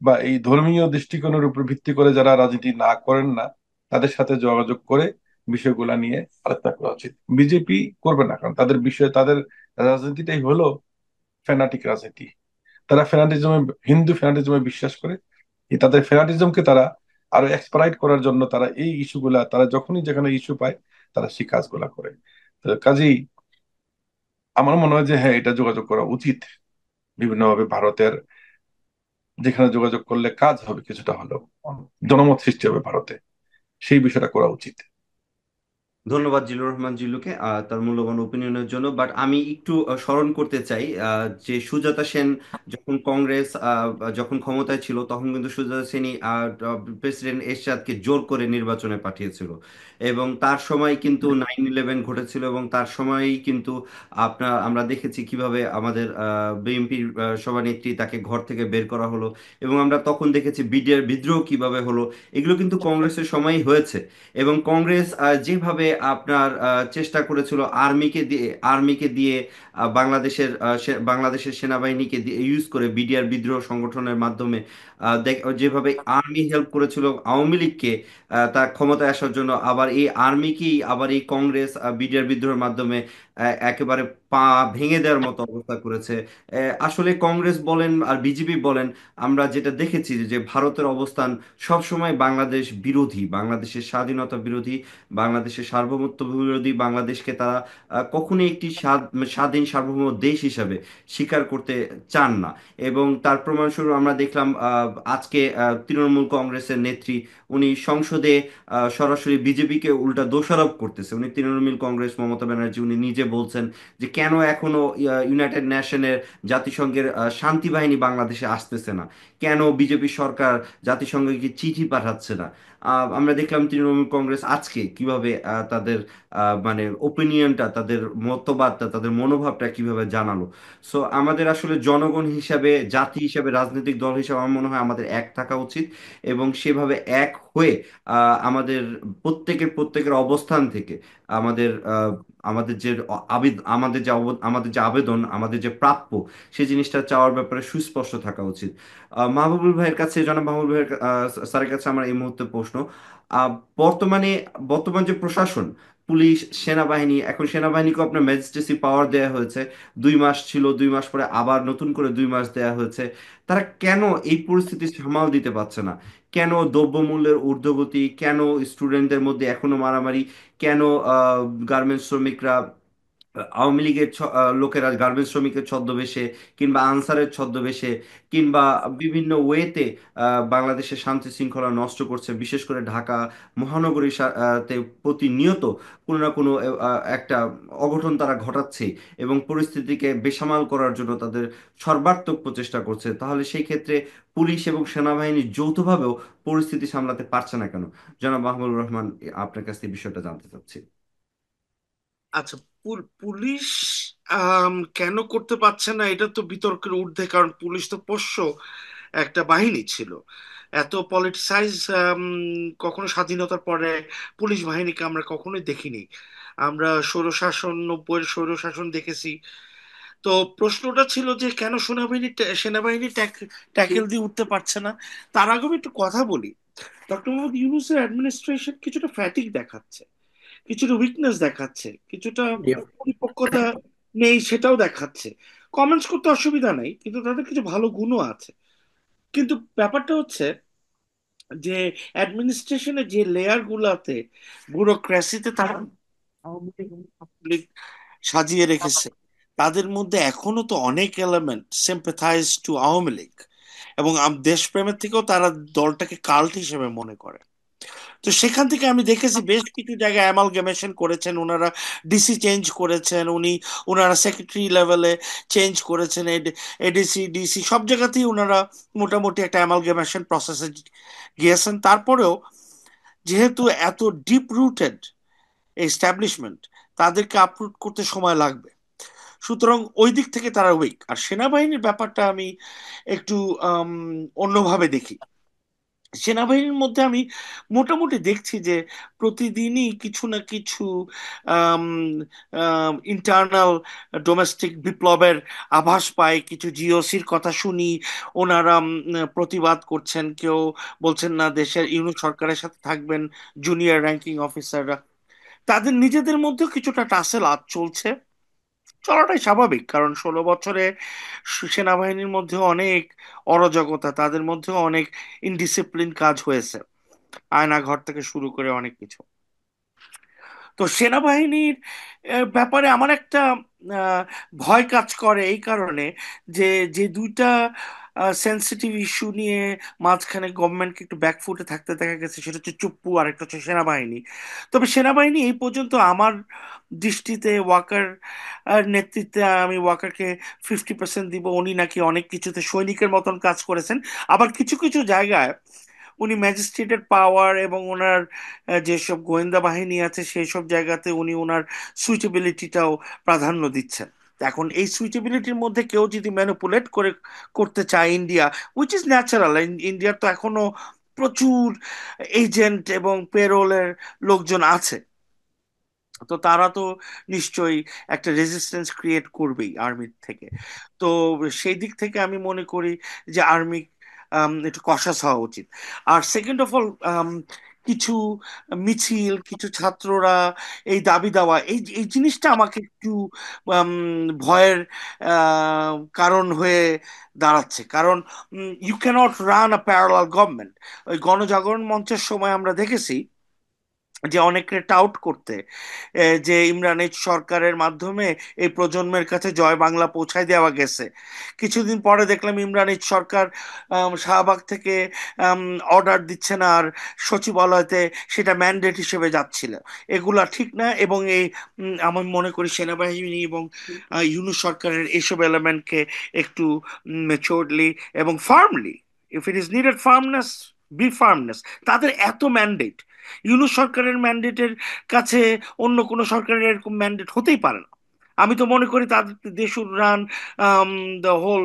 বা এই ধর্মীয় দৃষ্টিকোণের উপর ভিত্তি করে যারা রাজনীতি না করেন না, তাদের সাথে যোগাযোগ করে বিষয়গুলা নিয়ে আলোচনা করা উচিত। বিজেপি করবে না, কারণ তাদের বিষয়, তাদের রাজনীতিটাই হলো ফ্যানাটিক রাজনীতি। তারা ফ্যানাটিজমে, হিন্দু ফ্যানাটিজমে বিশ্বাস করে। এই তাদের ফ্যানাটিজমকে তারা আরো এক্সপ্লয়েট করার জন্য তারা এই ইস্যুগুলা, তারা যখনই যেখানে ইস্যু পায় তারা সেই কাজগুলা করে। তো কাজেই আমার মনে হয় যে হ্যাঁ, এটা যোগাযোগ করা উচিত বিভিন্নভাবে ভারতের, যেখানে যোগাযোগ করলে কাজ হবে, কিছুটা হলেও জনমত সৃষ্টি হবে ভারতে, সেই বিষয়টা করা উচিত। ধন্যবাদ জিল্লুর রহমান জিল্লুকে তার মূল্যবান ওপিনিয়নের জন্য। বাট আমি একটু স্মরণ করতে চাই যে সুজাতা সেন যখন কংগ্রেস যখন ক্ষমতায় ছিল, তখন কিন্তু সুজাতা সেনই প্রেসিডেন্ট এরশাদকে জোর করে নির্বাচনে পাঠিয়েছিল। এবং তার সময় কিন্তু 9/11 ঘটেছিল, এবং তার সময়ই কিন্তু আমরা দেখেছি কিভাবে আমাদের বিএনপির সভানেত্রী তাকে ঘর থেকে বের করা হলো। এবং আমরা তখন দেখেছি বিডিআর বিদ্রোহ কিভাবে হলো। এগুলো কিন্তু কংগ্রেসের সময়ই হয়েছে। এবং কংগ্রেস যেভাবে আপনার চেষ্টা করেছিল আর্মিকে দিয়ে বাংলাদেশের সেনাবাহিনীকে দিয়ে ইউজ করে বিডিআর বিদ্রোহ সংগঠনের মাধ্যমে যেভাবে আর্মি হেল্প করেছিল আওয়ামী লীগকে তার ক্ষমতায় আসার জন্য, আবার এই আর্মিকেই আবার এই কংগ্রেস বিডিআর বিদ্রোহের মাধ্যমে একেবারে পা ভেঙে দেওয়ার মতো অবস্থা করেছে। আসলে কংগ্রেস বলেন আর বিজেপি বলেন, আমরা যেটা দেখেছি যে ভারতের অবস্থান সবসময় বাংলাদেশ বিরোধী, বাংলাদেশের স্বাধীনতা বিরোধী, বাংলাদেশের সার্বভৌমত্ব বিরোধী। বাংলাদেশকে তারা কখনোই একটি স্বাধীন সার্বভৌম দেশ হিসাবে স্বীকার করতে চান না। এবং তার প্রমাণস্বরূপ আমরা দেখলাম আজকে তৃণমূল কংগ্রেসের নেত্রী, উনি সংসদে সরাসরি বিজেপিকে উল্টা দোষারোপ করতেছে। উনি তৃণমূল কংগ্রেস মমতা ব্যানার্জি উনি নিজে বলছেন যে কেন এখনো ইউনাইটেড নেশনের, জাতিসংঘের শান্তি বাহিনী বাংলাদেশে আসতেছে না, কেন বিজেপি সরকার জাতিসংঘকে চিঠি পাঠাচ্ছে না। আমরা দেখলাম তৃণমূল কংগ্রেস আজকে কিভাবে তাদের মানে ওপিনিয়নটা, তাদের মতবাদটা, তাদের মনোভাবটা কিভাবে জানালো। সো আমাদের আসলে জনগণ হিসাবে, জাতি হিসাবে, রাজনৈতিক দল হিসাবে আমার মনে হয় আমাদের এক থাকা উচিত। এবং সেভাবে এক হয়ে আমাদের প্রত্যেকের অবস্থান থেকে আমাদের আমাদের যে আমাদের যে আবেদন, আমাদের যে প্রাপ্য, সেই জিনিসটা চাওয়ার ব্যাপারে সুস্পষ্ট থাকা উচিত। মাহবুবুল ভাইয়ের কাছে, জনাব মাহবুবুল ভাইয়ের স্যারের কাছে আমার এই মুহূর্তে প্রশ্ন। আহ, বর্তমানে বর্তমান যে প্রশাসন, পুলিশ, সেনাবাহিনী, এখন সেনাবাহিনীকেও আপনার ম্যাজিস্ট্রেসি পাওয়ার দেওয়া হয়েছে। 2 মাস ছিল, 2 মাস পরে আবার নতুন করে 2 মাস দেওয়া হয়েছে। তারা কেন এই পরিস্থিতি সামাল দিতে পারছে না? কেন দ্রব্যমূল্যের ঊর্ধ্বগতি, কেন স্টুডেন্টদের মধ্যে এখনো মারামারি, কেন গার্মেন্টস শ্রমিকরা, আওয়ামী লীগের লোকেরা গার্মেন্টস শ্রমিকের ছদ্মবেশে, কিংবা আনসারের ছদ্মবেশে, কিংবা বিভিন্ন ওয়েতে বাংলাদেশের শান্তি শৃঙ্খলা নষ্ট করছে, বিশেষ করে ঢাকা মহানগরী তে প্রতিনিয়ত কোনো না কোনো একটা অঘটন তারা ঘটাচ্ছে এবং পরিস্থিতিকে বেসামাল করার জন্য তাদের সর্বাত্মক প্রচেষ্টা করছে। তাহলে সেই ক্ষেত্রে পুলিশ এবং সেনাবাহিনী যৌথভাবেও পরিস্থিতি সামলাতে পারছে না কেন? জনাব মাহমুদুর রহমান, আপনার কাছে এই বিষয়টা জানতে চাচ্ছি। আচ্ছা, পুলিশ কেন করতে পারছে না এটা তো বিতর্কের ঊর্ধ্বে, কারণ পুলিশ তো পোষ্য একটা বাহিনী ছিল। এত পলিটিসাইজ কখনো স্বাধীনতার পরে পুলিশ বাহিনীকে আমরা কখনোই দেখিনি। আমরা স্বৈরশাসন, 90-এর স্বৈরশাসন দেখেছি। তো প্রশ্নটা ছিল যে কেন সেনাবাহিনী ট্যাকেল দিয়ে উঠতে পারছে না। তার আগে আমি একটু কথা বলি। ডক্টর মোহাম্মদ ইউনূসের অ্যাডমিনিস্ট্রেশন কিছুটা ফ্যাটিক দেখাচ্ছে, কিছুটা উইকনেস দেখাচ্ছে, কিছুটা পরিপক্কতা নেই সেটাও দেখাচ্ছে। কমেন্টস করতে অসুবিধা নেই, কিন্তু তাদের কিছু ভালো গুণও আছে। কিন্তু ব্যাপারটা হচ্ছে যে অ্যাডমিনিস্ট্রেশনের যে লেয়ার গুলাতে, ব্যুরোক্রেসিতে তারা আওয়ামী লীগ এবং ছাত্র লীগ সাজিয়ে রেখেছে, তাদের মধ্যে এখনো তো অনেক এলিমেন্ট সিম্পাথাইজ টু আওয়ামী লীগ, এবং দেশপ্রেমের থেকেও তারা দলটাকে কাল্ট হিসেবে মনে করে। তো সেখান থেকে আমি দেখেছি বেশ কিছু জায়গায় অ্যামালগামেশন করেছেন ওনারা, ডিসি চেঞ্জ করেছেন, ওনারা সেক্রেটারি লেভেলে চেঞ্জ করেছেন, এডিসি ডিসি সব জায়গাতেই ওনারা মোটামুটি একটা অ্যামালগামেশন প্রসেসে গিয়েছেন। তারপরেও যেহেতু এত ডিপ রুটেড এস্টাবলিশমেন্ট, তাদেরকে আপরুট করতে সময় লাগবে। সুতরাং ওই দিক থেকে তারা উইক। আর সেনাবাহিনীর ব্যাপারটা আমি একটু আম, অন্যভাবে দেখি। সেনাবাহিনীর মধ্যে আমি মোটামুটি দেখছি যে প্রতিদিনই কিছু না কিছু ইন্টারনাল ডোমেস্টিক বিপ্লবের আভাস পাই। কিছু জিওসির কথা শুনি, ওনারা প্রতিবাদ করছেন, কেউ বলছেন না দেশের ইউনিট সরকারের সাথে থাকবেন জুনিয়র র্যাঙ্কিং অফিসাররা। তাদের নিজেদের মধ্যেও কিছুটা টাসেল আজ চলছে। চলাটাই স্বাভাবিক, কারণ 16 বছরে সেনাবাহিনীর মধ্যে অনেক অরাজকতা, তাদের মধ্যেও অনেক ইনডিসিপ্লিন কাজ হয়েছে, আয়নাঘর থেকে শুরু করে অনেক কিছু। তো সেনাবাহিনীর ব্যাপারে আমার একটা আহ, ভয় কাজ করে এই কারণে যে যে দুইটা সেন্সিটিভ ইস্যু নিয়ে মাঝখানে গভর্নমেন্টকে একটু ব্যাকফুটে থাকতে দেখা গেছে, সেটা হচ্ছে চুপ্পু, আর একটা হচ্ছে সেনাবাহিনী। তবে সেনাবাহিনী এই পর্যন্ত আমার দৃষ্টিতে ওয়াকার নেতৃত্বে, আমি ওয়াকারকে 50% দিব। উনি নাকি অনেক কিছুতে সৈনিকের মতন কাজ করেছেন, আবার কিছু কিছু জায়গায় উনি ম্যাজিস্ট্রেটের পাওয়ার এবং ওনার যেসব গোয়েন্দা বাহিনী আছে সেই সব জায়গাতে উনি ওনার সুইটেবিলিটিটাও প্রাধান্য দিচ্ছেন। এখন এই সুইটেবিলিটির মধ্যে কেউ যদি ম্যানিপুলেট করে করতে চায় ইন্ডিয়া, উইচ ইজ ন্যাচারাল, ইন্ডিয়ার তো এখনো প্রচুর এজেন্ট এবং পেরোলের লোকজন আছে, তো তারা তো নিশ্চয়ই একটা রেজিস্ট্যান্স ক্রিয়েট করবেই আর্মির থেকে। তো সেই দিক থেকে আমি মনে করি যে আর্মি একটু কশাস হওয়া উচিত। আর সেকেন্ড অফ অল, কিছু মিছিল, কিছু ছাত্ররা এই দাবি দেওয়া, এই এই জিনিসটা আমাকে একটু আম, ভয়ের কারণ হয়ে দাঁড়াচ্ছে। কারণ you cannot run a parallel government. ওই গণজাগরণ মঞ্চের সময় আমরা দেখেছি যে অনেকে টাউট করতে, যে ইমরান এইচ সরকারের মাধ্যমে এই প্রজন্মের কাছে জয় বাংলা পৌঁছায় দেওয়া গেছে। কিছুদিন পরে দেখলাম ইমরান এইচ সরকার শাহবাগ থেকে অর্ডার দিচ্ছে না, আর সচিবালয়তে সেটা ম্যান্ডেট হিসেবে যাচ্ছিল। এগুলা ঠিক না। এবং এই আমি মনে করি সেনাবাহিনী এবং ইউনূস সরকারের এইসব এলিমেন্টকে একটু ম্যাচিওরলি এবং firmly, if it is needed firmness, be firmness. তাদের এত ম্যান্ডেট, ইউনূস সরকারের ম্যান্ডেটের কাছে অন্য কোনো সরকারের এরকম ম্যান্ডেট হতেই পারে না। আমি তো মনে করি তাদের they should run the whole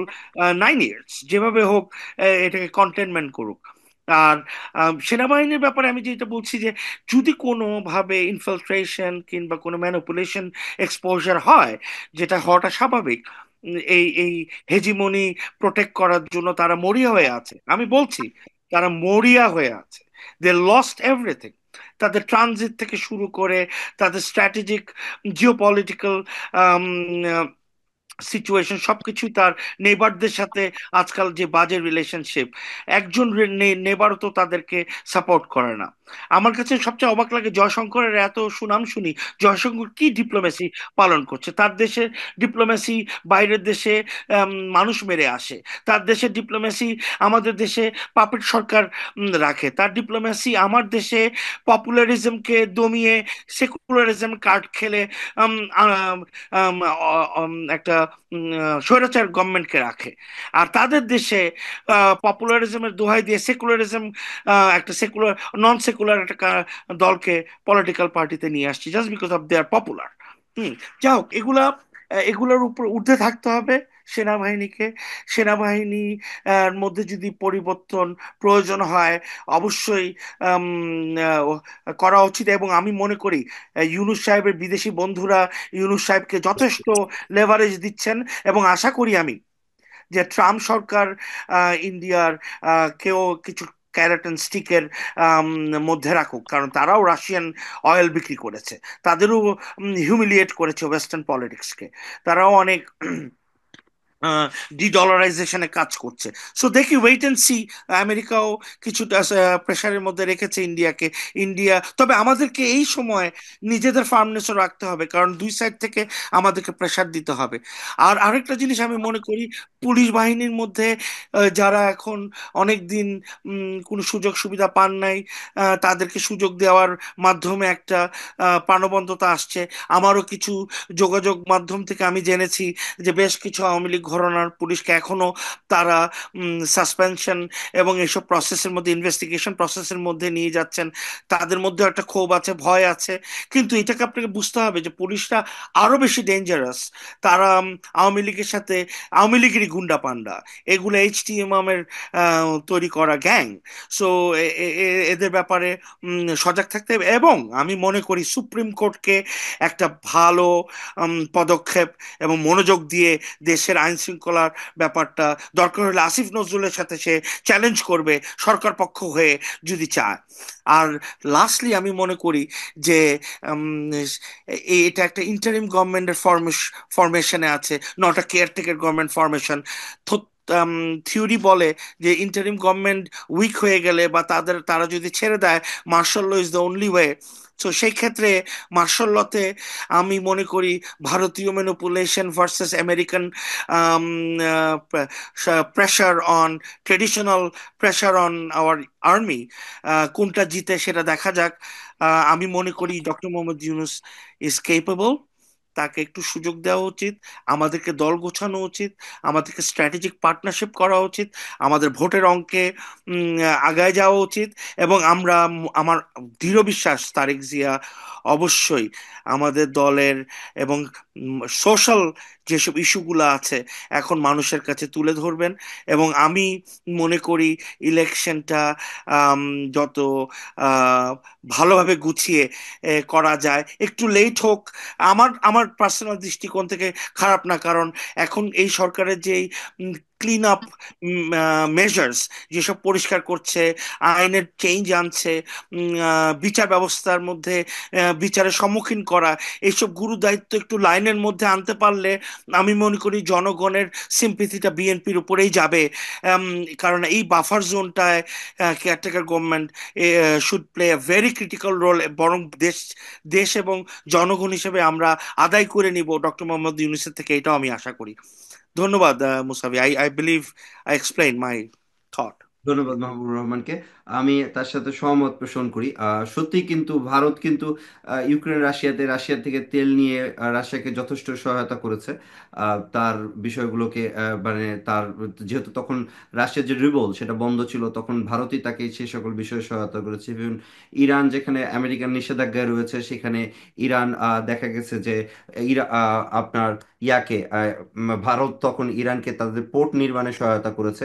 9 years, যেভাবে হোক এটাকে কন্টেনমেন্ট করুক। আর সেনাবাহিনীর ব্যাপারে আমি যেটা বলছি যে যদি কোনোভাবে ইনফিলট্রেশন কিংবা কোনো ম্যানিপুলেশন এক্সপোজার হয়, যেটা হওয়াটা স্বাভাবিক, এই এই হেজিমনি প্রোটেক্ট করার জন্য তারা মরিয়া হয়ে আছে। আমি বলছি তারা মরিয়া হয়ে আছে। They lost everything. তাদের ট্রানজিট থেকে শুরু করে তাদের স্ট্র্যাটেজিক জিওপলিটিক্যাল সিচুয়েশন সবকিছুই তার নেবারদের সাথে আজকাল যে বাজে রিলেশনশিপ, একজন নেবারও তো তাদেরকে সাপোর্ট করে না। আমার কাছে সবচেয়ে অবাক লাগে জয়শঙ্করের এত সুনাম শুনি, জয়শঙ্কর কি ডিপ্লোমেসি পালন করছে? তার দেশের ডিপ্লোমেসি বাইরের দেশে মানুষ মেরে আসে। তার দেশের ডিপ্লোমেসি আমাদের দেশে পাপেট সরকার রাখে। তার ডিপ্লোমেসি আমার দেশে পপুলারিজমকে দমিয়ে সেকুলারিজম কার্ড খেলে আম, আম, আম, একটা স্বৈরাচার গভর্নমেন্টকে রাখে। আর তাদের দেশে পপুলারিজমের দোহাই দিয়ে সেকুলারিজম, একটা সেকুলার নন সেকুলার একটা দলকে পলিটিক্যাল পার্টিতে নিয়ে আসছে just because of they are popular. হুম। যাই হোক, এগুলোর উপর ঊর্ধ্বে থাকতে হবে সেনাবাহিনীকে। সেনাবাহিনী মধ্যে যদি পরিবর্তন প্রয়োজন হয়, অবশ্যই আম, করা উচিত। এবং আমি মনে করি ইউনূস সাহেবের বিদেশি বন্ধুরা ইউনূস সাহেবকে যথেষ্ট লেভারেজ দিচ্ছেন, এবং আশা করি আমি যে ট্রাম্প সরকার ইন্ডিয়ার কেউ কিছু ক্যারেট অ্যান্ড স্টিকের মধ্যে রাখুক, কারণ তারাও রাশিয়ান অয়েল বিক্রি করেছে, তাদেরও হিউমিলিয়েট করেছে ওয়েস্টার্ন পলিটিক্সকে, তারাও অনেক ডিডলারাইজেশনে কাজ করছে। সো দেখি, ওয়েট অ্যান্ড সি। আমেরিকাও কিছুটা প্রেশারের মধ্যে রেখেছে ইন্ডিয়াকে। ইন্ডিয়া, তবে আমাদেরকে এই সময় নিজেদের ফার্মনেসও রাখতে হবে, কারণ দুই সাইড থেকে আমাদেরকে প্রেশার দিতে হবে। আর আরেকটা জিনিস আমি মনে করি, পুলিশ বাহিনীর মধ্যে যারা এখন অনেক দিন কোনো সুযোগ সুবিধা পান নাই, তাদেরকে সুযোগ দেওয়ার মাধ্যমে একটা প্রাণবন্ততা আসছে। আমারও কিছু যোগাযোগ মাধ্যম থেকে আমি জেনেছি যে বেশ কিছু আওয়ামী লীগ ঘরানার পুলিশকে এখনো তারা সাসপেনশন এবং এইসব প্রসেসের মধ্যে, ইনভেস্টিগেশন প্রসেসের মধ্যে নিয়ে যাচ্ছেন। তাদের মধ্যে একটা ক্ষোভ আছে, ভয় আছে। কিন্তু এটাকে আপনাকে বুঝতে হবে যে পুলিশরা আরো বেশি ডেঞ্জারাস। তারা আওয়ামী লীগের সাথে, আওয়ামী লীগেরই গুন্ডা পান্ডা, এগুলো এইচটিএম এর তৈরি করা গ্যাং। সো এদের ব্যাপারে সজাগ থাকতে হবে। এবং আমি মনে করি সুপ্রিম কোর্টকে একটা ভালো পদক্ষেপ এবং মনোযোগ দিয়ে দেশের আইন শৃঙ্খলার ব্যাপারটা, দরকার হলে আসিফ নজরুলের সাথে সে চ্যালেঞ্জ করবে সরকার পক্ষ হয়ে যদি চায়। আর লাস্টলি আমি মনে করি যে উম, এটা একটা ইন্টারিম গভর্নমেন্টের ফরমেশনে আছে, not a caretaker government formation. Theory বলে যে ইন্টারিম গভর্নমেন্ট উইক হয়ে গেলে বা তারা যদি ছেড়ে দেয়, martial law is the only way. তো সেই ক্ষেত্রে মার্শাল লতে আমি মনে করি ভারতীয় manipulation versus American pressure on traditional pressure on our army, কোনটা জিতে সেটা দেখা যাক। আমি মনে করি doctor Mohammad Yunus is capable, তাকে একটু সুযোগ দেওয়া উচিত, আমাদেরকে দল গোছানো উচিত, আমাদেরকে স্ট্র্যাটেজিক পার্টনারশিপ করা উচিত, আমাদের ভোটের অঙ্কে আগায় যাওয়া উচিত। এবং আমার দৃঢ় বিশ্বাস তারেক জিয়া অবশ্যই আমাদের দলের এবং সোশ্যাল যেসব ইস্যুগুলো আছে এখন মানুষের কাছে তুলে ধরবেন। এবং আমি মনে করি ইলেকশনটা আম, যত আহ, ভালোভাবে গুছিয়ে করা যায়, একটু লেট হোক, আমার পার্সোনাল দৃষ্টিকোণ থেকে খারাপ না। কারণ এখন এই সরকারের যেই ক্লিন আপ মেজার্স, যেসব পরিষ্কার করছে, আইনের চেঞ্জ আনছে, বিচার ব্যবস্থার মধ্যে বিচারের সম্মুখীন করা, এইসব গুরু দায়িত্ব একটু লাইনের মধ্যে আনতে পারলে আমি মনে করি জনগণের সিম্পিথিটা বিএনপির উপরেই যাবে। আম, কারণ এই বাফার জোনটায় caretaker government should play a very critical role. বরং দেশ দেশ এবং জনগণ হিসেবে আমরা আদায় করে নিব ডক্টর মোহাম্মদ ইউনূসের থেকে, এটাও আমি আশা করি। ধন্যবাদ মুসাবি। I believe I explain my thought. ধন্যবাদ মাহবুবুর রহমানকে। আমি তার সাথে সহমত পোষণ করি। সত্যি কিন্তু ভারত কিন্তু ইউক্রেন রাশিয়া থেকে তেল নিয়ে রাশিয়াকে যথেষ্ট সহায়তা করেছে। তার বিষয়গুলোকে মানে তার যেহেতু তখন রাশিয়ার যে রিভোল সেটা বন্ধ ছিল, তখন ভারতই তাকে সেই সকল বিষয়ে সহায়তা করেছে। ইভেন ইরান যেখানে আমেরিকার নিষেধাজ্ঞায় রয়েছে, সেখানে ইরান দেখা গেছে যে আপনার ভারত তখন ইরানকে তাদের পোর্ট নির্মাণে সহায়তা করেছে।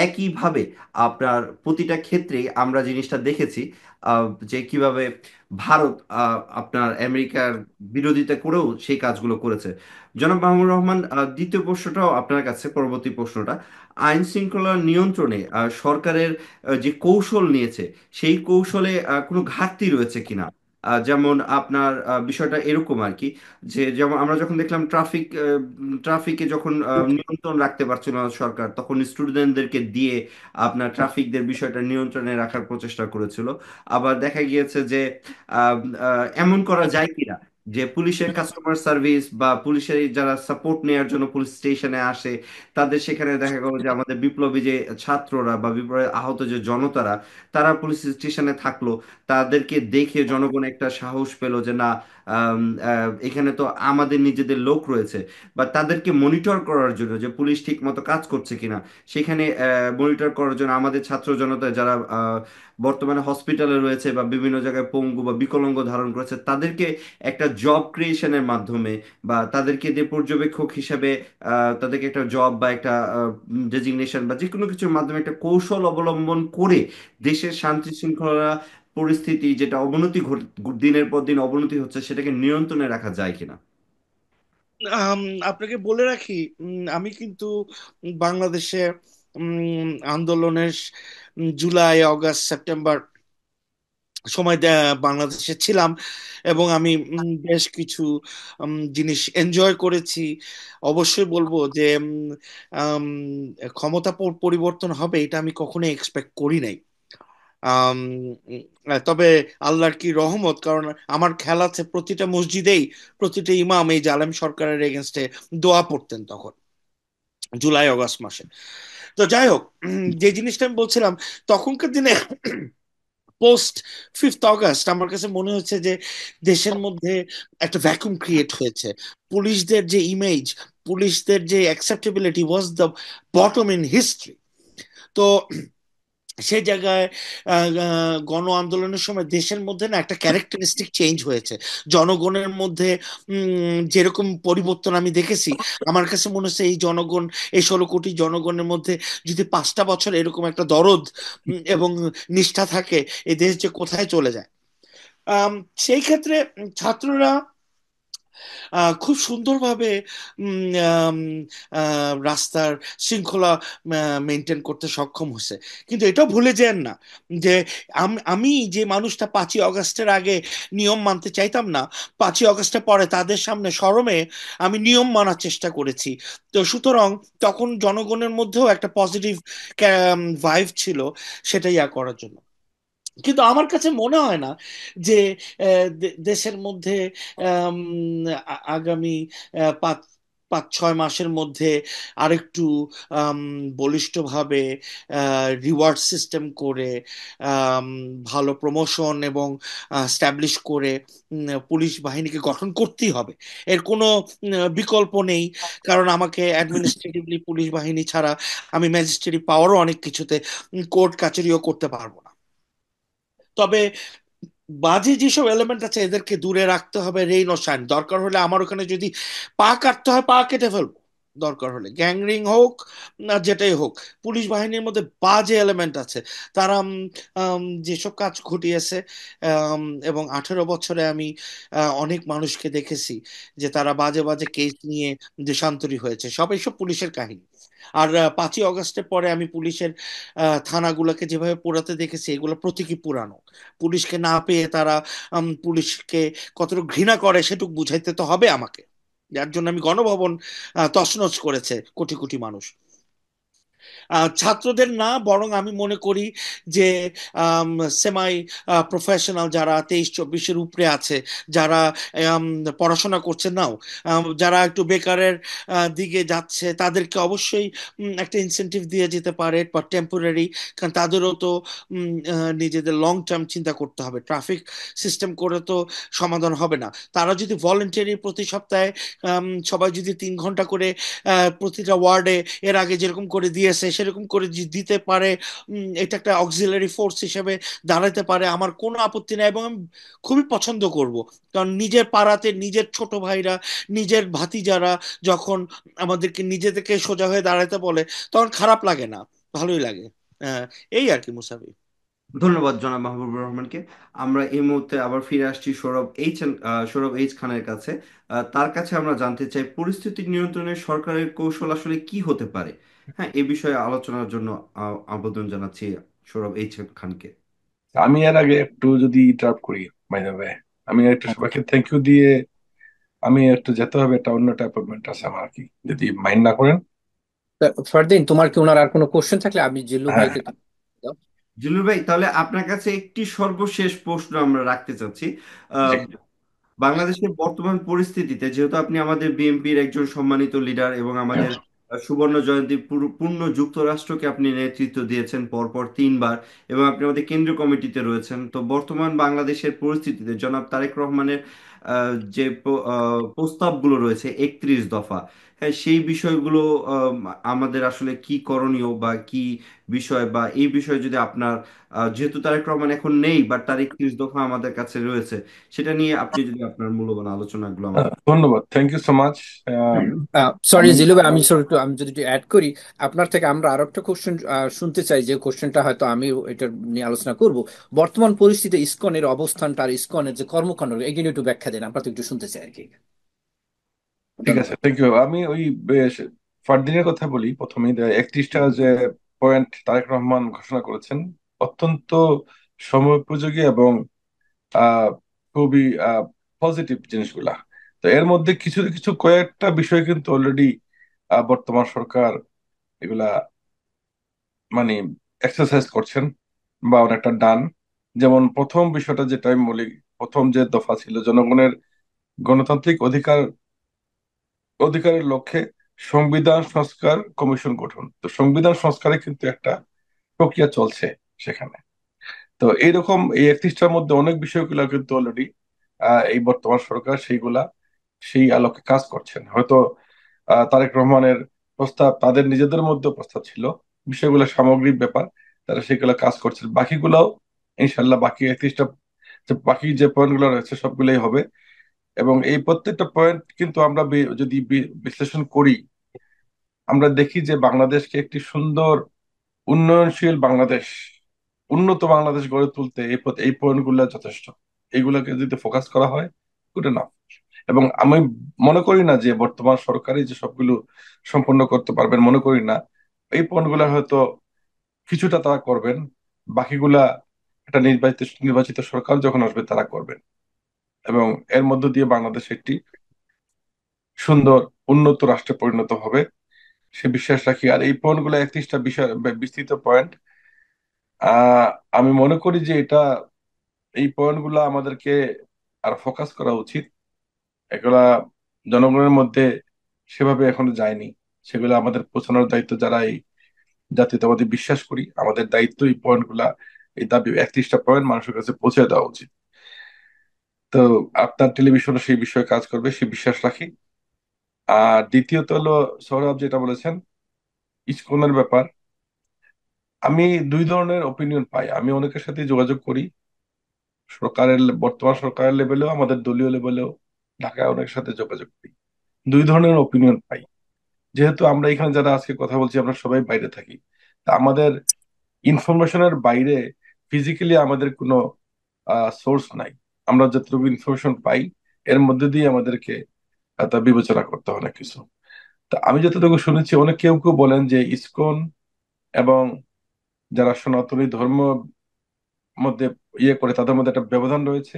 একইভাবে আপনার প্রতিটা ক্ষেত্রেই আমরা জিনিসটা দেখেছি, যে কিভাবে ভারত আপনার আমেরিকার বিরোধিতা করেও সেই কাজগুলো করেছে। জনাব মাহমুদুর রহমান, দ্বিতীয় প্রশ্নটাও আপনার কাছে, পরবর্তী প্রশ্নটা আইন শৃঙ্খলা নিয়ন্ত্রণে সরকারের যে কৌশল নিয়েছে সেই কৌশলে কোনো ঘাটতি রয়েছে কিনা। যেমন আপনার বিষয়টা এরকম আর কি, যে যেমন আমরা যখন দেখলাম ট্রাফিকে যখন নিয়ন্ত্রণ রাখতে পারছিল না সরকার, তখন স্টুডেন্টদেরকে দিয়ে আপনার ট্রাফিকদের বিষয়টা নিয়ন্ত্রণে রাখার প্রচেষ্টা করেছিল। আবার দেখা গিয়েছে যে এমন করা যায় কিনা যে পুলিশের কাস্টমার সার্ভিস বা পুলিশের এই যারা সাপোর্ট নেওয়ার জন্য পুলিশ স্টেশনে আসে, তাদের সেখানে দেখা গেল যে আমাদের বিপ্লবী যে ছাত্ররা বা বিপ্লবে আহত যে জনতারা, তারা পুলিশ স্টেশনে থাকলো, তাদেরকে দেখে জনগণ একটা সাহস পেল যে না, এখানে তো আমাদের নিজেদের লোক রয়েছে। বা তাদেরকে মনিটর করার জন্য যে পুলিশ ঠিক মতো কাজ করছে কিনা, সেখানে মনিটর করার জন্য আমাদের ছাত্র জনতা যারা বর্তমানে হসপিটালে রয়েছে বা বিভিন্ন জায়গায় পঙ্গু বা বিকলাঙ্গ ধারণ করেছে, তাদেরকে একটা জব ক্রিয়েশনের মাধ্যমে বা তাদেরকে যে পর্যবেক্ষক হিসেবে তাদেরকে একটা জব বা একটা ডেজিগনেশন বা যে কোনো কিছুর মাধ্যমে একটা কৌশল অবলম্বন করে দেশের শান্তি শৃঙ্খলা পরিস্থিতি যেটা দিনের পর দিন অবনতি হচ্ছে, সেটাকে নিয়ন্ত্রণে রাখা যায় কিনা। আম, আপনাকে বলে রাখি, আমি কিন্তু বাংলাদেশে আন্দোলনের জুলাই আগস্ট সেপ্টেম্বর সময় বাংলাদেশে ছিলাম। এবং আমি বেশ কিছু জিনিস এনজয় করেছি। অবশ্যই বলবো যে আম, ক্ষমতা পরিবর্তন হবে এটা আমি কখনোই এক্সপেক্ট করি নাই। আম, তবে আল্লাহর কি রহমত, কারণ আমার খেয়াল আছে প্রতিটা মসজিদেই প্রতিটা ইমাম এই জালেম সরকারের এগেনস্টে দোয়া পড়তেন তখন জুলাই অগস্ট মাসে। তো যাই হোক, যে জিনিসটা আমি বলছিলাম, তখনকার দিনে পোস্ট 5th অগস্ট আমার কাছে মনে হচ্ছে যে দেশের মধ্যে একটা ভ্যাকুম ক্রিয়েট হয়েছে। পুলিশদের যে ইমেজ, পুলিশদের যে acceptability was the bottom in history. তো সেই জায়গায় গণ আন্দোলনের সময় দেশের মধ্যে না একটা ক্যারেক্টারিস্টিক চেঞ্জ হয়েছে। জনগণের মধ্যে যেরকম পরিবর্তন আমি দেখেছি, আমার কাছে মনে হচ্ছে এই জনগণ, এই 16 কোটি জনগণের মধ্যে যদি 5টা বছর এরকম একটা দরদ এবং নিষ্ঠা থাকে, এই দেশ যে কোথায় চলে যায়। আম, সেই ক্ষেত্রে ছাত্ররা খুব সুন্দরভাবে আম, রাস্তার শৃঙ্খলা মেনটেন করতে সক্ষম হয়েছে। কিন্তু এটাও ভুলে যেন না যে আমি যে মানুষটা 5ই অগস্টের আগে নিয়ম মানতে চাইতাম না, 5ই অগস্টের পরে তাদের সামনে শরমে আমি নিয়ম মানার চেষ্টা করেছি। তো সুতরাং তখন জনগণের মধ্যেও একটা পজিটিভ ভাইব ছিল সেটা ইয়া করার জন্য। কিন্তু আমার কাছে মনে হয় না যে দেশের মধ্যে আম, আগামী 5-6 মাসের মধ্যে আরেকটু আম, বলিষ্ঠভাবে রিওয়ার্ড সিস্টেম করে আম, ভালো প্রমোশন এবং স্ট্যাবলিশ করে পুলিশ বাহিনীকে গঠন করতেই হবে। এর কোনো বিকল্প নেই। কারণ আমাকে অ্যাডমিনিস্ট্রেটিভলি পুলিশ বাহিনী ছাড়া আমি ম্যাজিস্ট্রেট পাওয়ারও অনেক কিছুতে কোর্ট কাচারিও করতে পারবো না। তবে বাজে যেসব এলিমেন্ট আছে এদেরকে দূরে রাখতে হবে, রেইন ও শাইন। দরকার হলে আমার ওখানে যদি পা কাটতে হয় পা কেটে ফেলবো, দরকার হলে গ্যাংরিং হোক না যেটাই হোক। পুলিশ বাহিনীর মধ্যে বাজে এলিমেন্ট আছে। তারা যেসব কাজ ঘটিয়েছে, এবং 18 বছরে আমি অনেক মানুষকে দেখেছি যে তারা বাজে বাজে কেস নিয়ে দেশান্তরী হয়েছে। সব এইসব পুলিশের কাহিনী। আর 5ই অগস্টের পরে আমি পুলিশের থানাগুলোকে যেভাবে পোড়াতে দেখেছি, এগুলো প্রতীকী পুরানো। পুলিশকে না পেয়ে তারা পুলিশকে কতটুকু ঘৃণা করে সেটুকু বুঝাইতে তো হবে আমাকে, যার জন্য আমি গণভবন তছনছ করেছে কোটি কোটি মানুষ। ছাত্রদের না, বরং আমি মনে করি যে সেমাই প্রফেশনাল যারা 23-24-এর উপরে আছে, যারা আম, পড়াশোনা করছে নাও, যারা একটু বেকারের দিকে যাচ্ছে, তাদেরকে অবশ্যই একটা ইনসেনটিভ দিয়ে যেতে পারে বা টেম্পোরারি। কারণ তাদেরও তো নিজেদের লং টার্ম চিন্তা করতে হবে। ট্রাফিক সিস্টেম করে তো সমাধান হবে না। তারা যদি ভলেন্টারি প্রতি সপ্তাহে সবাই যদি 3 ঘন্টা করে প্রতিটা ওয়ার্ডে এর আগে যেরকম করে দিয়েছে সেরকম করে দিতে পারে, এটা একটা অক্সিলারি ফোর্স হিসেবে দাঁড়াতে পারে, আমার কোনো আপত্তি নেই এবং আমি খুবই পছন্দ করব। কারণ নিজের পাড়াতে নিজের ছোট ভাইরা, নিজের ভাতিজারা যখন আমাদেরকে নিজেদেরকে সোজা হয়ে দাঁড়াতে বলে, তখন খারাপ লাগে না, ভালোই লাগে। আহ, এই আর কি মুসাফি। ধন্যবাদ জনাব মাহবুবুর রহমানকে। আমরা এই মুহূর্তে আবার ফিরে আসছি সৌরভ এইচ খানের কাছে। তার কাছে আমরা জানতে চাই পরিস্থিতি নিয়ন্ত্রণে সরকারের কৌশল আসলে কি হতে পারে। হ্যাঁ, এ বিষয়ে আলোচনার জন্য আবেদন জানাচ্ছি সৌরভ এইচ খানকে। আমি এর আগে একটু যদি ইন্টারাপ্ট করি, বাই দ্য ওয়ে, আমি একটু সবাইকে থ্যাংক ইউ দিয়ে আমি একটু যেতে হবে, একটা অন্য অ্যাপয়েন্টমেন্ট আছে আমার আর কি, যদি মাইন্ড না করেন। ফারদিন, তোমার কি ওনার আর কোনো কোশ্চেন থাকলে আমি জিল্লু হ্যাঁ, ভাইকে দাও। জিলুর ভাই, তাহলে আপনার কাছে একটি সর্বশেষ প্রশ্ন আমরা রাখতে চাচ্ছি। জি। বাংলাদেশের বর্তমান পরিস্থিতিতে, যেহেতু আপনি আমাদের বিএনপির একজন সম্মানিত লিডার এবং হ্যাঁ, আমাদের সুবর্ণ জয়ন্তী পূর্ণ যুক্তরাষ্ট্রকে আপনি নেতৃত্ব দিয়েছেন পরপর 3 বার, এবং আপনি আমাদের কেন্দ্রীয় কমিটিতে রয়েছেন, তো বর্তমান বাংলাদেশের পরিস্থিতিতে জনাব তারেক রহমানের যে প্রস্তাবগুলো রয়েছে 31 দফা, হ্যাঁ, সেই বিষয়গুলো আমাদের আসলে কি করণীয় বা কি বিষয়, বা এই বিষয়ে যদি আপনার যেহেতু তারেক রহমান এখন নেই, বাট তার 31 দফা আমাদের কাছে রয়েছে, সেটা নিয়ে আপনি যদি আপনার মূল্যবান আলোচনাগুলো আমাদের। ধন্যবাদ, thank you so much. Sorry আমি জিলু ভাই, আমি সরি একটু, আমি যদি অ্যাড করি আপনার থেকে, আমরা আরো একটা কোশ্চেন শুনতে চাই, যে কোশ্চেনটা হয়তো আমি এটা নিয়ে আলোচনা করব। বর্তমান পরিস্থিতিতে ইসকনের অবস্থানটা আর ইসকনের যে কর্মকাণ্ড, এগুলো একটু ব্যাখ্যা দেন, আমরা তো একটু শুনতে চাই আর কি। ঠিক আছে, ধন্যবাদ। Thank you. আমি ওই বেশ ফারদিনের কথা বলি প্রথমেই। 31টা যে পয়েন্ট তারেক রহমান ঘোষণা করেছেন, অত্যন্ত সময়োপযোগী এবং আহ, খুবই পজিটিভ জিনিসগুলা। তো এর মধ্যে কিছু কিছু কয়েকটা বিষয় কিন্তু অলরেডি বর্তমান সরকার এগুলা মানে এক্সারসাইজ করছেন বা অনেকটা ডান। যেমন প্রথম বিষয়টা যেটা আমি বলি, প্রথম যে দফা ছিল জনগণের গণতান্ত্রিক অধিকারের লক্ষ্যে সংবিধান সংস্কার কমিশন গঠন। তো সংবিধান সংস্কারে কিন্তু একটা প্রক্রিয়া চলছে সেখানে। তো এইরকম এই 31টার মধ্যে অনেক বিষয়গুলো কিন্তু অলরেডি এই বর্তমান সরকার সেই আলোকে কাজ করছেন। হয়তো তারেক রহমানের প্রস্তাব তাদের নিজেদের মধ্যে প্রস্তাব ছিল, বিষয়গুলো সামগ্রিক ব্যাপার, তারা সেগুলো কাজ করছেন। বাকিগুলাও ইনশাল্লাহ, বাকি 31টা বাকি যে পয়েন্ট গুলো রয়েছে সবগুলোই হবে। এবং এই প্রত্যেকটা পয়েন্ট কিন্তু আমরা যদি বিশ্লেষণ করি, আমরা দেখি যে বাংলাদেশকে একটি সুন্দর উন্নয়নশীল বাংলাদেশ, উন্নত বাংলাদেশ গড়ে তুলতে এই পয়েন্ট গুলো যথেষ্ট। এইগুলোকে যদি ফোকাস করা হয়, গুড এনাফ। এবং আমি মনে করি না যে বর্তমান সরকারই যে সবগুলো সম্পন্ন করতে পারবেন, মনে করি না। এই পয়েন্টগুলো হয়তো কিছুটা তারা করবেন, বাকিগুলা একটা নির্বাচিত নির্বাচিত সরকার যখন আসবে তারা করবেন, এবং এর মধ্য দিয়ে বাংলাদেশ একটি সুন্দর উন্নত রাষ্ট্রে পরিণত হবে সে বিশ্বাস রাখি। আর এই পয়েন্টগুলো 31টা বিষয় বিস্তৃত পয়েন্ট, আহ আমি মনে করি যে এই পয়েন্টগুলো আমাদেরকে আর ফোকাস করা উচিত। এগুলা জনগণের মধ্যে সেভাবে এখনো যায়নি, সেগুলো আমাদের পৌঁছানোর দায়িত্ব, যারা এই জাতীয়তাবাদী বিশ্বাস করি আমাদের দায়িত্ব এই পয়েন্টগুলা, এই দাবি 31টা পয়েন্ট মানুষের কাছে পৌঁছে দেওয়া উচিত। তো আপনার টেলিভিশনও সেই বিষয়ে কাজ করবে সে বিশ্বাস রাখি। আর দ্বিতীয়ত হলো, সৌরভ যেটা বলেছেন ইসকনের ব্যাপার, আমি দুই ধরনের ওপিনিয়ন পাই। আমি অনেকের সাথে যোগাযোগ করি, বর্তমান সরকারের লেভেলেও আমাদের দলীয় লেভেলেও, ঢাকায় অনেকের সাথে যোগাযোগ করি, দুই ধরনের ওপিনিয়ন পাই। যেহেতু আমরা এখানে যারা আজকে কথা বলছি আমরা সবাই বাইরে থাকি, তা আমাদের ইনফরমেশনের বাইরে ফিজিক্যালি আমাদের কোনো সোর্স নাই। আমরা যতটুকু ইনফরমেশন পাই এর মধ্যে দিয়ে আমাদেরকে তা বিবেচনা করতে হয় অনেক কিছু। তা আমি যতটুকু শুনেছি, অনেক কেউ কেউ বলেন যে ইসকন এবং যারা সনাতনী ধর্ম মধ্যে করে তাদের মধ্যে একটা ব্যবধান রয়েছে,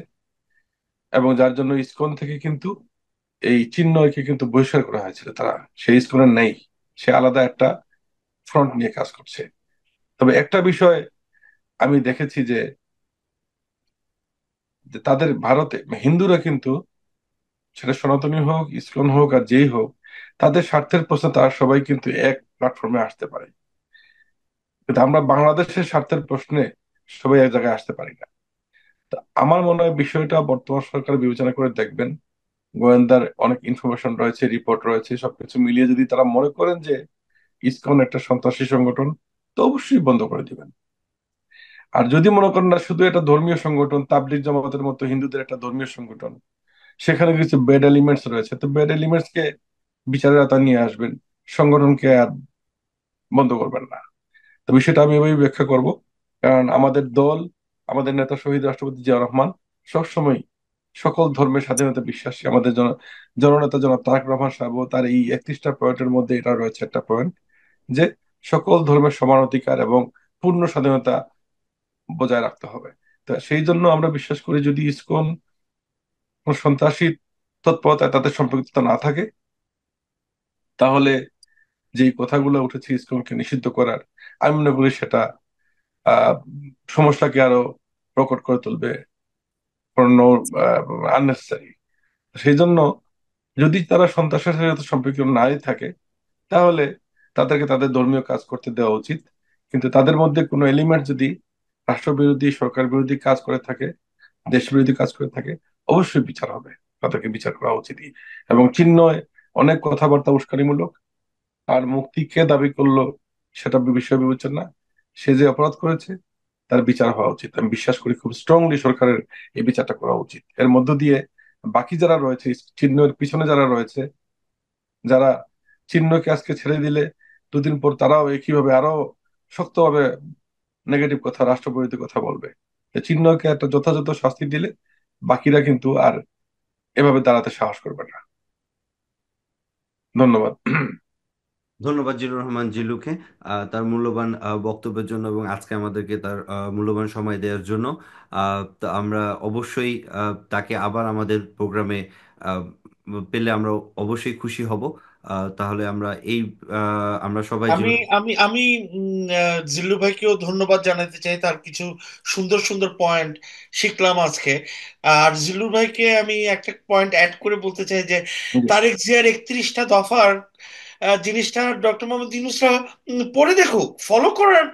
এবং যার জন্য ইসকন থেকে কিন্তু এই চিন্ময়কে কিন্তু বহিষ্কার করা হয়েছিল। তারা সেই ইসকনের নেই, সে আলাদা একটা ফ্রন্ট নিয়ে কাজ করছে। তবে একটা বিষয় আমি দেখেছি যে তাদের ভারতে হিন্দুরা কিন্তু, সেটা সনাতনী হোক ইসকন হোক আর যেই হোক, তাদের স্বার্থের প্রশ্নে তারা সবাই কিন্তু এক প্ল্যাটফর্মে আসতে পারে, কিন্তু আমরা বাংলাদেশের স্বার্থের প্রশ্নে সবাই এক জায়গায় আসতে পারি না। তা আমার মনে হয় বিষয়টা বর্তমান সরকার বিবেচনা করে দেখবেন। গোয়েন্দার অনেক ইনফরমেশন রয়েছে, রিপোর্ট রয়েছে, সবকিছু মিলিয়ে যদি তারা মনে করেন যে ইসকন একটা সন্ত্রাসী সংগঠন, তো অবশ্যই বন্ধ করে দিবেন। আর যদি মনে করেন না শুধু এটা ধর্মীয় সংগঠন, তাবলিগ জামাতের মতো হিন্দুদের একটা ধর্মীয় সংগঠন, সেখানে কিছু ব্যাড এলিমেন্টস রয়েছে, তো ব্যাড এলিমেন্টস কে বিচারের আওতায় নিয়ে আসবেন, সংগঠনকে আর বন্ধ করবেন না। তো বিষয়টা আমি এভাবেই ব্যাখ্যা করব। কারণ আমাদের দল, আমাদের নেতা শহীদ রাষ্ট্রপতি জিয়া রহমান সবসময় সকল ধর্মের স্বাধীনতা বিশ্বাসী। আমাদের জননেতা জনাব তারেক রহমান সাহেব, তার এই 31টা পয়েন্টের মধ্যে এটা রয়েছে একটা পয়েন্ট, যে সকল ধর্মের সমান অধিকার এবং পূর্ণ স্বাধীনতা বজায় রাখতে হবে। তো সেই জন্য আমরা বিশ্বাস করি যদি ইসকন কোন সন্ত্রাসী তৎপরতায় তাদের সম্পৃক্ততা না থাকে, তাহলে যেই কথাগুলো উঠেছে ইসকনকে নিষিদ্ধ করার, আমি মনে করি সেটা আহ সমস্যাকে আরো প্রকট করে তুলবে, আননেসেসারি। সেই জন্য যদি তারা সন্ত্রাসের সাথে সম্পৃক্ত নাই থাকে, তাহলে তাদেরকে তাদের ধর্মীয় কাজ করতে দেওয়া উচিত। কিন্তু তাদের মধ্যে কোনো এলিমেন্ট যদি রাষ্ট্রবিরোধী সরকার বিরোধী কাজ করে থাকে, দেশ বিরোধী কাজ করে থাকে, অবশ্যই বিচার হবে, তাদেরকে বিচার করা উচিতই। এবং চিন্ময় অনেক কথাবার্তা উস্কানিমূলক, আর মুক্তি কে দাবি করলো সেটা বিষয় বিবেচনা, সে যে অপরাধ করেছে তার বিচার হওয়া উচিত। আমি বিশ্বাস করি খুব স্ট্রংলি সরকারের এই বিচারটা করা উচিত। এর মধ্য দিয়ে বাকি যারা রয়েছে, চিহ্নের পিছনে যারা রয়েছে, যারা চিহ্নকে আজকে ছেড়ে দিলে দুদিন পর তারাও একইভাবে আরো শক্তভাবে নেগেটিভ কথা, রাষ্ট্রবিরোধী কথা বলবে। তো চিহ্নকে একটা যথাযথ শাস্তি দিলে বাকিরা কিন্তু আর এভাবে দাঁড়াতে সাহস করবে না। ধন্যবাদ। ধন্যবাদ জিলুর রহমান জিলুকে তার মূল্যবান বক্তব্যের জন্য এবং আজকে আমাদেরকে তার মূল্যবান সময় দেওয়ার জন্য। তো আমরা অবশ্যই তাকে আবার আমাদের প্রোগ্রামে পেলে আমরা অবশ্যই খুশি হব। তাহলে আমরা সবাই আমি জিলু। আমি আমি জিল্লু ভাইকেও ধন্যবাদ জানাতে চাই, তার কিছু সুন্দর সুন্দর পয়েন্ট শিখলাম আজকে। আর জিল্লু ভাইকে আমি একটা পয়েন্ট অ্যাড করে বলতে চাই যে জি। তারেক জিয়ার 31টা দফার জিনিসটা ডক্টর মোহাম্মদ ইউনূসরা পড়ে দেখুক, ফলো করার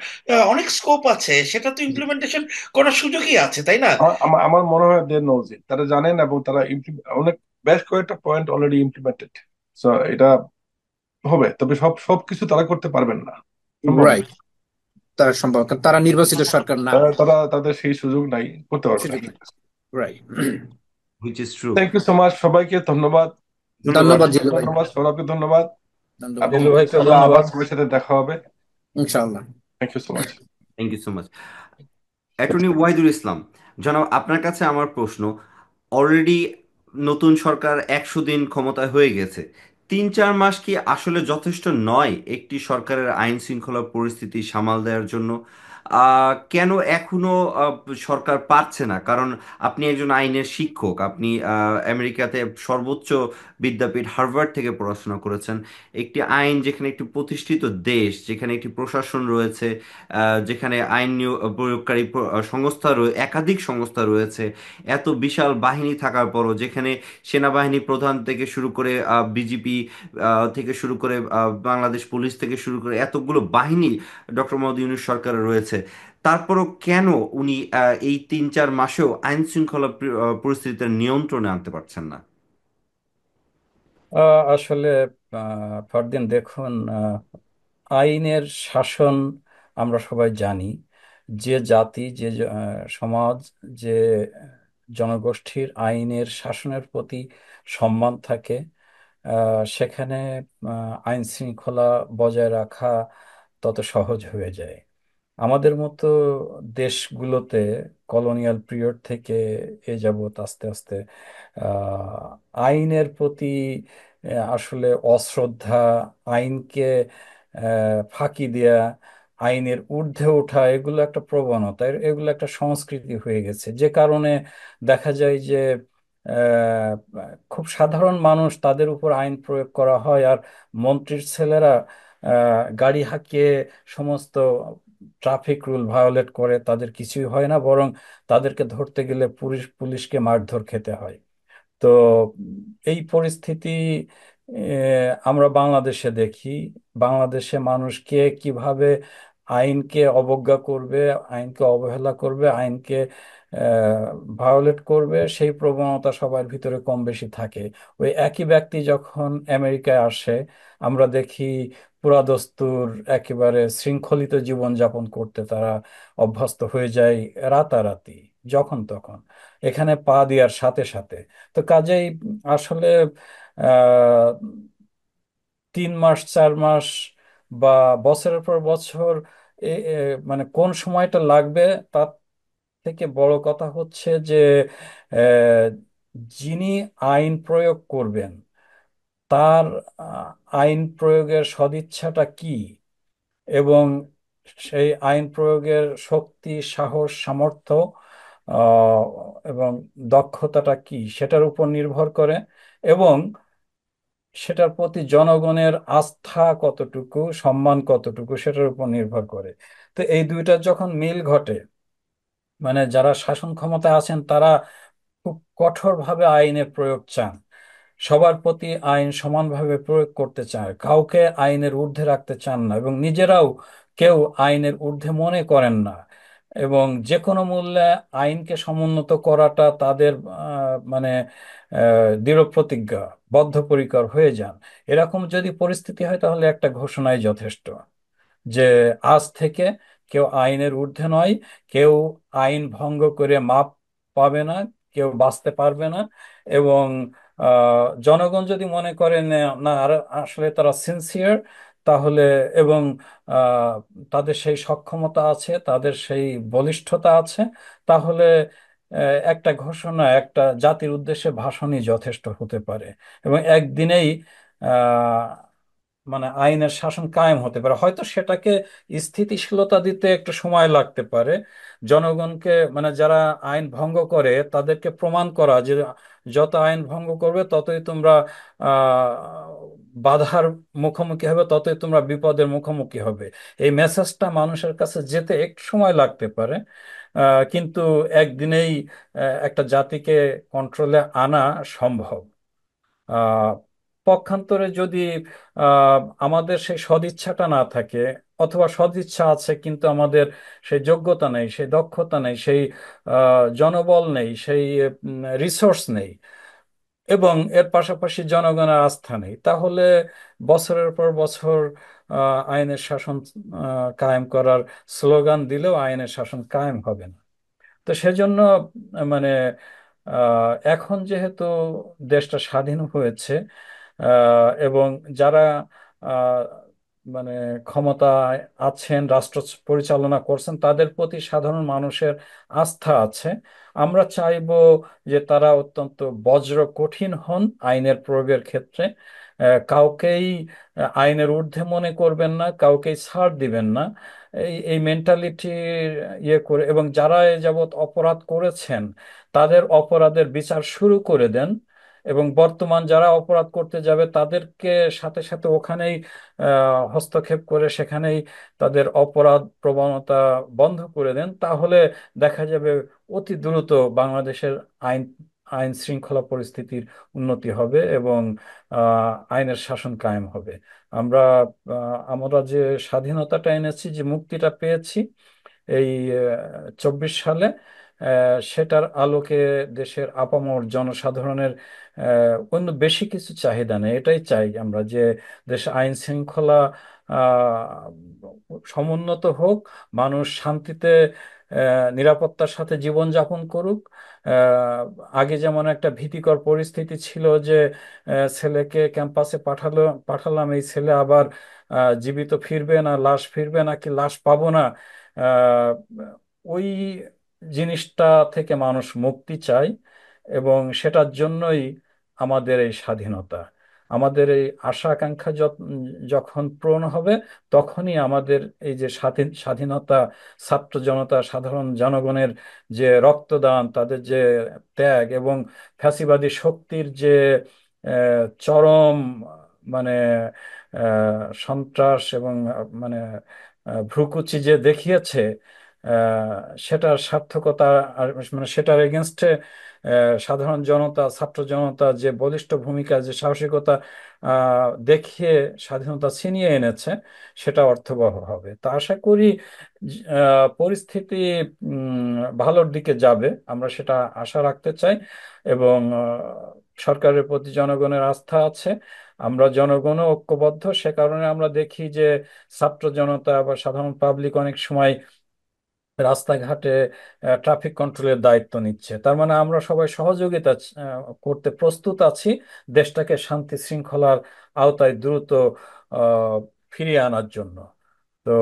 অনেক স্কোপ আছে, সেটা তো জি। ইমপ্লিমেন্টেশন করার সুযোগই আছে, তাই না? আমার আমার আমার মনে হয় দে নোজ ইট, তারা জানেন, এবং তারা অনেক বেশ কয়েকটা পয়েন্ট অলরেডি ইমপ্লিমেন্টেড। সো এটা হবে, তবে সবকিছু তারা করতে পারবেন না, সম্ভব না। রাইট। তারা সম্ভব, কারণ তারা নির্বাচিত সরকার না। তারা তারা তাদের সেই সুযোগ নাই, করতে পারবে না। সুযোগ নেই। Right. Which is true. Thank you so much, সবাইকে ধন্যবাদ। ধন্যবাদ। ধন্যবাদ রাজীবকে জিলু ভাই। ধন্যবাদ, সৌরভকে ধন্যবাদ, ধন্যবাদ। এবং জিল্লু ভাইকে ইনশাল্লাহ আবার ধন্যবাদ। সবার সাথে দেখা হবে। ইনশাআল্লাহ। Thank you so much. Thank you so much. Attorney Wahidul Islam, জনাব আপনার কাছে আমার প্রশ্ন। অলরেডি নতুন সরকার 100 দিন ক্ষমতায় হয়ে গেছে। 3-4 মাস কি আসলে যথেষ্ট নয় একটি সরকারের আইন শৃঙ্খলা পরিস্থিতি সামাল দেওয়ার জন্য? কেন এখনো সরকার পারছে না? কারণ আপনি একজন আইনের শিক্ষক, আপনি আমেরিকাতে সর্বোচ্চ বিদ্যাপীঠ হার্ভার্ড থেকে পড়াশোনা করেছেন। একটি আইন, যেখানে একটি প্রতিষ্ঠিত দেশ, যেখানে একটি প্রশাসন রয়েছে, যেখানে আইন প্রয়োগকারী সংস্থা একাধিক সংস্থা রয়েছে, এত বিশাল বাহিনী থাকার পরও, যেখানে সেনাবাহিনী প্রধান থেকে শুরু করে বিজিপি থেকে শুরু করে বাংলাদেশ পুলিশ থেকে শুরু করে এতগুলো বাহিনী ডক্টর মোহাম্মদ ইউনূস সরকারের রয়েছে, তারপরও কেন উনি এই 3-4 মাসেও আইন শৃঙ্খলা পরিস্থিতিতে নিয়ন্ত্রণে আনতে পারছেন না? আসলে ফরদিন দেখুন, আইনের শাসন আমরা সবাই জানি। যে জাতি, সমাজ, যে জনগোষ্ঠীর আইনের শাসনের প্রতি সম্মান থাকে, সেখানে আইন শৃঙ্খলা বজায় রাখা তত সহজ হয়ে যায়। আমাদের মতো দেশগুলোতে কলোনিয়াল পিরিয়ড থেকে এ যাবৎ আস্তে আস্তে আইনের প্রতি আসলে অশ্রদ্ধা, আইনকে ফাঁকি দেয়া, আইনের ঊর্ধ্বে ওঠা, এগুলো একটা প্রবণতা, এগুলো একটা সংস্কৃতি হয়ে গেছে। যে কারণে দেখা যায় যে আহ, খুব সাধারণ মানুষ, তাদের উপর আইন প্রয়োগ করা হয়, আর মন্ত্রীর ছেলেরা গাড়ি হাঁকিয়ে সমস্ত ট্রাফিক রুল ভায়োলেট করে, তাদের কিছুই হয় না, বরং তাদেরকে ধরতে গেলে পুলিশকে মারধর খেতে হয়। তো এই পরিস্থিতি আমরা বাংলাদেশে দেখি। বাংলাদেশে মানুষকে কিভাবে আইনকে অবজ্ঞা করবে, আইনকে অবহেলা করবে, আইনকে ভায়োলেট করবে, সেই প্রবণতা সবার ভিতরে কম বেশি থাকে। ওই একই ব্যক্তি যখন আমেরিকায় আসে, আমরা দেখি পুরাদস্তুর একেবারে শৃঙ্খলিত জীবন যাপন করতে তারা অভ্যস্ত হয়ে যায় রাতারাতি, যখন তখন, এখানে পা দেওয়ার সাথে সাথে। তো কাজেই আসলে আহ 3 মাস, 4 মাস বা বছরের পর বছর, মানে কোন সময়টা লাগবে, তার থেকে বড় কথা হচ্ছে যে আহ, যিনি আইন প্রয়োগ করবেন, তার আহ, আইন প্রয়োগের সদিচ্ছাটা কি, এবং সেই আইন প্রয়োগের শক্তি, সাহস, সামর্থ্য আহ, এবং দক্ষতাটা কি, সেটার উপর নির্ভর করে। এবং সেটার প্রতি জনগণের আস্থা কতটুকু, সম্মান কতটুকু, সেটার উপর নির্ভর করে। তো এই দুইটার যখন মিল ঘটে, মানে যারা শাসন ক্ষমতায় আছেন তারা খুব কঠোরভাবে আইনের প্রয়োগ চান, সবার প্রতি আইন সমানভাবে প্রয়োগ করতে চায়, কাউকে আইনের ঊর্ধ্বে রাখতে চান না, এবং নিজেরাও কেউ আইনের ঊর্ধ্বে মনে করেন না, এবং যে কোনো মূল্যে আইনকে সমুন্নত করাটা তাদের মানে দৃঢ় প্রতিজ্ঞা, বদ্ধপরিকর হয়ে যান। এরকম যদি পরিস্থিতি হয়, তাহলে একটা ঘোষণাই যথেষ্ট যে আজ থেকে কেউ আইনের ঊর্ধ্বে নয়, কেউ আইন ভঙ্গ করে মাপ পাবে না, কেউ বাঁচতে পারবে না। এবং জনগণ যদি মনে করে না, না, আসলে তারা সিনসিয়ার, তাহলে, এবং আহ, তাদের সেই সক্ষমতা আছে, তাদের সেই বলিষ্ঠতা আছে, তাহলে একটা ঘোষণা, একটা জাতির উদ্দেশ্যে ভাষণই যথেষ্ট হতে পারে, এবং একদিনেই মানে আইনের শাসন কায়েম হতে পারে। হয়তো সেটাকে স্থিতিশীলতা দিতে একটু সময় লাগতে পারে, জনগণকে, মানে যারা আইন ভঙ্গ করে তাদেরকে প্রমাণ করা যে যত আইন ভঙ্গ করবে ততই তোমরা বাধার মুখোমুখি হবে, ততই তোমরা বিপদের মুখোমুখি হবে। এই মেসেজটা মানুষের কাছে যেতে একটু সময় লাগতে পারে, কিন্তু একদিনেই একটা জাতিকে কন্ট্রোলে আনা সম্ভব। আহ পক্ষান্তরে যদি আহ, আমাদের সেই সদিচ্ছাটা না থাকে, অথবা সদিচ্ছা আছে কিন্তু আমাদের সেই যোগ্যতা নেই, সেই দক্ষতা নেই, সেই জনবল নেই, সেই রিসোর্স নেই, এবং এর পাশাপাশি জনগণের আস্থা নেই, তাহলে বছরের পর বছর আইনের শাসন কায়েম করার স্লোগান দিলেও আইনের শাসন কায়েম হবে না। তো সেজন্য মানে এখন যেহেতু দেশটা স্বাধীন হয়েছে, এবং যারা মানে ক্ষমতায় আছেন, রাষ্ট্র পরিচালনা করছেন, তাদের প্রতি সাধারণ মানুষের আস্থা আছে। আমরা চাইবো যে তারা অত্যন্ত বজ্র কঠিন হন আইনের প্রয়োগের ক্ষেত্রে। কাউকেই আইনের ঊর্ধ্বে মনে করবেন না, কাউকেই ছাড় দিবেন না। এই এই মেন্টালিটি ইয়ে করে, এবং যারা এ যাবৎ অপরাধ করেছেন তাদের অপরাধের বিচার শুরু করে দেন, এবং বর্তমান যারা অপরাধ করতে যাবে তাদেরকে সাথে সাথে ওখানেই হস্তক্ষেপ করে সেখানেই তাদের অপরাধ প্রবণতা বন্ধ করে দেন। তাহলে দেখা যাবে অতি দ্রুত বাংলাদেশের আইন আইন শৃঙ্খলা পরিস্থিতির উন্নতি হবে এবং আইনের শাসন কায়েম হবে। আমরা আমরা যে স্বাধীনতাটা এনেছি, যে মুক্তিটা পেয়েছি এই 24 সালে, সেটার আলোকে দেশের আপামর জনসাধারণের অন্য বেশি কিছু চাহিদা নেই। এটাই চাই আমরা, যে দেশে আইন শৃঙ্খলা সমুন্নত হোক, মানুষ শান্তিতে নিরাপত্তার সাথে জীবনযাপন করুক। আগে যেমন একটা ভীতিকর পরিস্থিতি ছিল যে ছেলেকে ক্যাম্পাসে পাঠালাম, এই ছেলে আবার জীবিত ফিরবে না, লাশ ফিরবে নাকি লাশ পাবো না, আহ, ওই জিনিসটা থেকে মানুষ মুক্তি চায়। এবং সেটার জন্যই আমাদের এই স্বাধীনতা, আমাদের এই আশা আকাঙ্ক্ষা যখন পূরণ হবে, তখনই আমাদের এই যে স্বাধীনতা, ছাত্র জনতা, সাধারণ জনগণের যে রক্তদান, তাদের যে ত্যাগ, এবং ফ্যাসিবাদী শক্তির যে চরম মানে সন্ত্রাস এবং ভ্রুকুচি যে দেখিয়েছে, সেটার সার্থকতা, আর মানে সেটার এগেনস্টে সাধারণ জনতা, ছাত্র জনতা যে বলিষ্ঠ ভূমিকা, যে সাহসিকতা দেখিয়ে স্বাধীনতা ছিনিয়ে এনেছে, সেটা অর্থবহ হবে। তা আশা করি পরিস্থিতি ভালোর দিকে যাবে, আমরা সেটা আশা রাখতে চাই। এবং সরকারের প্রতি জনগণের আস্থা আছে, আমরা জনগণও ঐক্যবদ্ধ। সে কারণে আমরা দেখি যে ছাত্র জনতা বা সাধারণ পাবলিক অনেক সময় রাস্তাঘাটে ট্রাফিক কন্ট্রোলের দায়িত্ব নিচ্ছে। তার মানে আমরা সবাই সহযোগিতা করতে প্রস্তুত আছি দেশটাকে শান্তি শৃঙ্খলার আওতায় দ্রুত আহ, ফিরিয়ে আনার জন্য। তো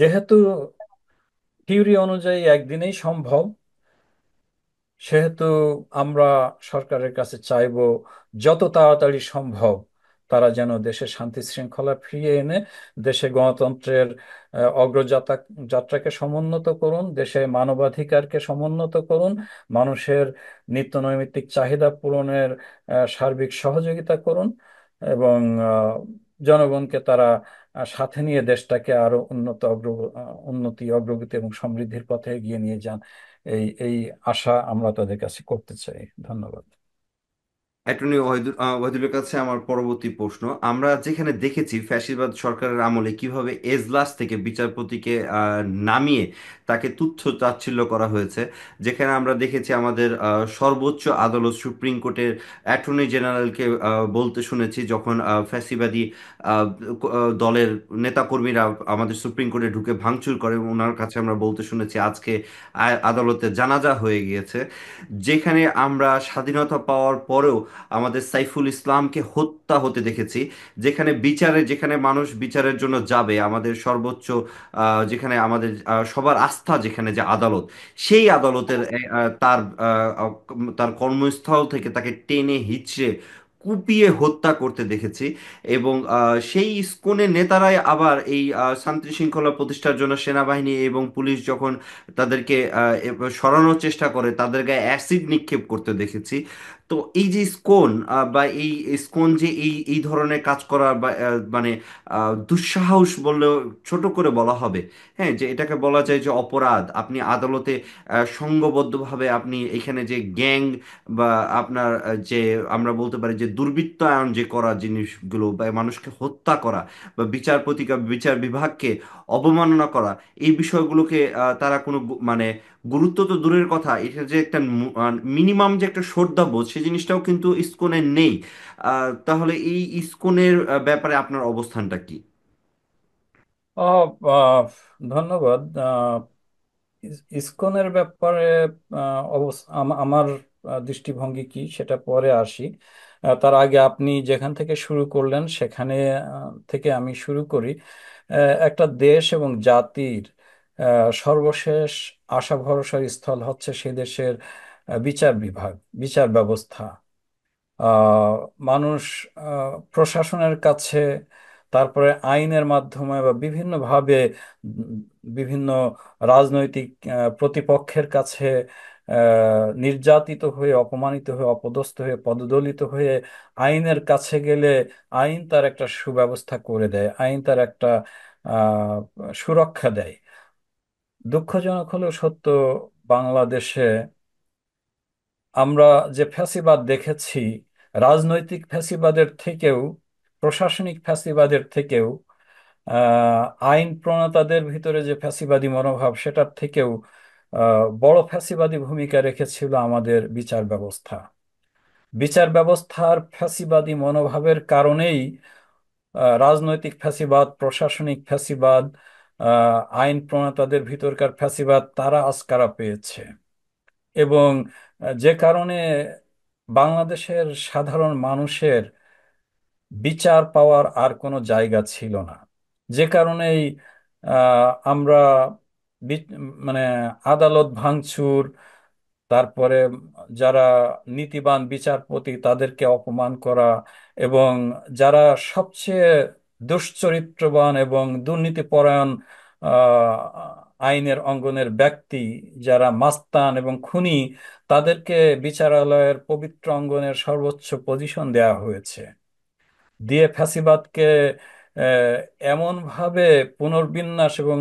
যেহেতু থিওরি অনুযায়ী একদিনেই সম্ভব, সেহেতু আমরা সরকারের কাছে চাইব যত তাড়াতাড়ি সম্ভব তারা যেন দেশে শান্তি শৃঙ্খলা ফিরিয়ে এনে দেশে গণতন্ত্রের অগ্রযাত্রা যাত্রাকে সমুন্নত করুন, দেশে মানবাধিকারকে সমুন্নত করুন, মানুষের নিত্যনৈমিত্তিক চাহিদা পূরণের সার্বিক সহযোগিতা করুন, এবং জনগণকে তারা সাথে নিয়ে দেশটাকে আরো উন্নতি, অগ্রগতি এবং সমৃদ্ধির পথে এগিয়ে নিয়ে যান। এই এই আশা আমরা তাদের কাছে করতে চাই। ধন্যবাদ। অ্যাটর্নি ওয়াহিদুলের কাছে আমার পরবর্তী প্রশ্ন, আমরা যেখানে দেখেছি ফ্যাসিবাদ সরকারের আমলে কিভাবে এজলাস থেকে বিচারপতিকে নামিয়ে তাকে তুচ্ছ তাচ্ছিল্য করা হয়েছে, যেখানে আমরা দেখেছি আমাদের সর্বোচ্চ আদালত সুপ্রিম কোর্টের অ্যাটর্নি জেনারেলকে বলতে শুনেছি যখন ফ্যাসিবাদী দলের নেতাকর্মীরা আমাদের সুপ্রিম কোর্টে ঢুকে ভাঙচুর করে, ওনার কাছে আমরা বলতে শুনেছি আজকে আদালতে জানাজা হয়ে গিয়েছে। যেখানে আমরা স্বাধীনতা পাওয়ার পরেও আমাদের সাইফুল ইসলামকে হত্যা হতে দেখেছি, যেখানে যেখানে মানুষ বিচারের জন্য যাবে, আমাদের সর্বোচ্চ যেখানে আমাদের সবার আস্থা যেখানে যে আদালত, সেই আদালতের তার কর্মস্থল থেকে তাকে টেনে হিচড়ে কুপিয়ে হত্যা করতে দেখেছি। এবং সেই ইসকনের নেতারাই আবার এই শান্তি শৃঙ্খলা প্রতিষ্ঠার জন্য সেনাবাহিনী এবং পুলিশ যখন তাদেরকে সরানোর চেষ্টা করে তাদের গায়ে অ্যাসিড নিক্ষেপ করতে দেখেছি। তো এই যে ইসকন বা এই ইসকন যে এই এই ধরনের কাজ করা বা মানে দুঃসাহস বললেও ছোট করে বলা হবে, হ্যাঁ, যে এটাকে বলা যায় যে অপরাধ। আপনি আদালতে সংঘবদ্ধভাবে আপনি এখানে যে গ্যাং বা আপনার যে আমরা বলতে পারি যে দুর্বৃত্তায়ন যে করা জিনিসগুলো বা মানুষকে হত্যা করা বা বিচার বিভাগকে অবমাননা করা, এই বিষয়গুলোকে তারা কোনো মানে গুরুত্ব তো দূরের কথা, এটা যে একটা মিনিমাম যে একটা শ্রদ্ধাবোধ সেই জিনিসটাও কিন্তু ইসকনের নেই। তাহলে এই ইসকনের ব্যাপারে আপনার অবস্থানটা কি? আহ, আহ, ধন্যবাদ। ইসকনের ব্যাপারে আমার দৃষ্টিভঙ্গি কি সেটা পরে আসি। তার আগে আপনি যেখান থেকে শুরু করলেন সেখানে থেকে আমি শুরু করি। একটা দেশ এবং জাতির সর্বশেষ আশা ভরসার স্থল হচ্ছে সে দেশের বিচার বিভাগ, বিচার ব্যবস্থা। আহ, মানুষ প্রশাসনের কাছে, তারপরে আইনের মাধ্যমে বা বিভিন্নভাবে বিভিন্ন রাজনৈতিক প্রতিপক্ষের কাছে নির্যাতিত হয়ে, অপমানিত হয়ে, অপদস্থ হয়ে, পদদলিত হয়ে আইনের কাছে গেলে আইন তার একটা সুব্যবস্থা করে দেয়, আইন তার একটা সুরক্ষা দেয়। দুঃখজনক হলেও সত্য, বাংলাদেশে আমরা যে ফ্যাসিবাদ দেখেছি, রাজনৈতিক ফ্যাসিবাদের থেকেও, প্রশাসনিক ফ্যাসিবাদের থেকেও, আইন প্রণেতাদের ভিতরে যে ফ্যাসিবাদী মনোভাব সেটার থেকেও বড় ফ্যাসিবাদী ভূমিকা রেখেছিল আমাদের বিচার ব্যবস্থা। বিচার ব্যবস্থার ফ্যাসিবাদী মনোভাবের কারণেই রাজনৈতিক ফ্যাসিবাদ, প্রশাসনিক ফ্যাসিবাদ, আইন প্রণেতাদের ভিতরকার ফ্যাসিবাদ তারা আস্কারা পেয়েছে। এবং যে কারণে বাংলাদেশের সাধারণ মানুষের বিচার পাওয়ার আর কোনো জায়গা ছিল না। যে কারণেই আমরা মানে আদালত ভাঙচুর, তারপরে যারা নীতিবান বিচারপতি তাদেরকে অপমান করা, এবং যারা সবচেয়ে দুশ্চরিত্রবান এবং দুর্নীতিপরায়ণ আইনের অঙ্গনের ব্যক্তি, যারা মাস্তান এবং খুনি, তাদেরকে বিচারালয়ের পবিত্র অঙ্গনের সর্বোচ্চ পজিশন দেওয়া হয়েছে। দিয়ে ফ্যাসিবাদকে আহ, এমনভাবে পুনর্বিন্যাস এবং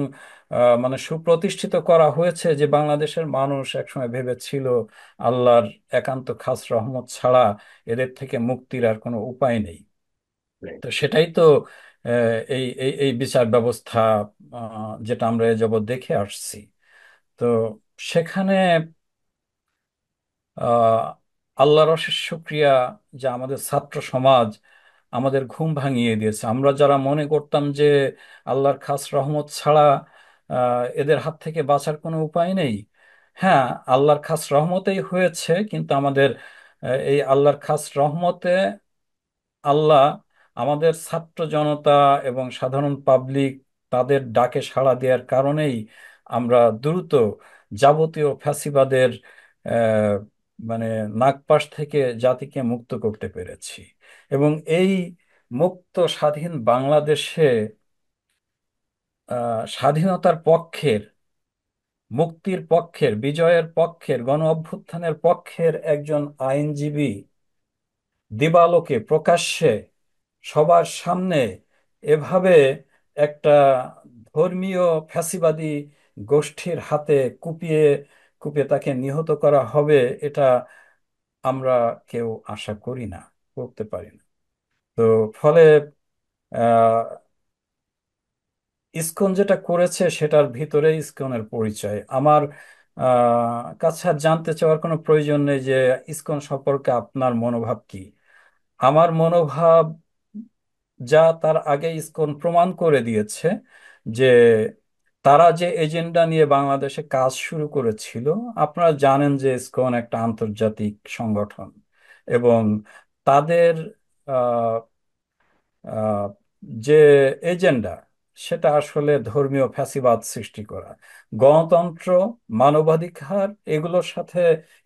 মানে সুপ্রতিষ্ঠিত করা হয়েছে যে বাংলাদেশের মানুষ একসময় ভেবেছিল আল্লাহর একান্ত খাস রহমত ছাড়া এদের থেকে মুক্তির আর কোনো উপায় নেই। তো সেটাই তো এই এই এই বিচার ব্যবস্থা যেটা আমরা এ যাবৎ দেখে আসছি। তো সেখানে আহ আল্লাহর অশেষ শুক্রিয়া যে আমাদের ছাত্র সমাজ আমাদের ঘুম ভাঙিয়ে দিয়েছে। আমরা যারা মনে করতাম যে আল্লাহর খাস রহমত ছাড়া এদের হাত থেকে বাঁচার কোনো উপায় নেই, হ্যাঁ, আল্লাহর খাস রহমতেই হয়েছে, কিন্তু আমাদের এই আল্লাহর খাস রহমতে আল্লাহ আমাদের ছাত্র জনতা এবং সাধারণ পাবলিক তাদের ডাকে সাড়া দেওয়ার কারণেই আমরা দ্রুত যাবতীয় ফ্যাসিবাদের আহ, মানে নাগপাশ থেকে জাতিকে মুক্ত করতে পেরেছি। এবং এই মুক্ত স্বাধীন বাংলাদেশে স্বাধীনতার পক্ষের, মুক্তির পক্ষের, বিজয়ের পক্ষের, গণ অভ্যুত্থানের পক্ষের একজন আইনজীবী দিবালোকে প্রকাশ্যে সবার সামনে এভাবে একটা ধর্মীয় ফ্যাসিবাদী গোষ্ঠীর হাতে কুপিয়ে কুপিয়ে তাকে নিহত করা হবে, এটা আমরা কেউ আশা করি না, করতে পারি না। তো ফলে আহ ইসকন যেটা করেছে সেটার ভিতরে ইসকনের পরিচয় আমার কাছে আর জানতে চাওয়ার কোনো প্রয়োজন নেই যে ইসকন সম্পর্কে আপনার মনোভাব কি। আমার মনোভাব যা, তার আগে ইসকন প্রমাণ করে দিয়েছে যে তারা যে এজেন্ডা নিয়ে বাংলাদেশে কাজ শুরু করেছিল, আপনারা জানেন যে ইসকন একটা আন্তর্জাতিক সংগঠন, এবং তাদের আহ, আহ, যে এজেন্ডা সেটা আসলে ধর্মীয় ফ্যাসিবাদ সৃষ্টি করা। গণতন্ত্র, মানবাধিকার এগুলোর সাথে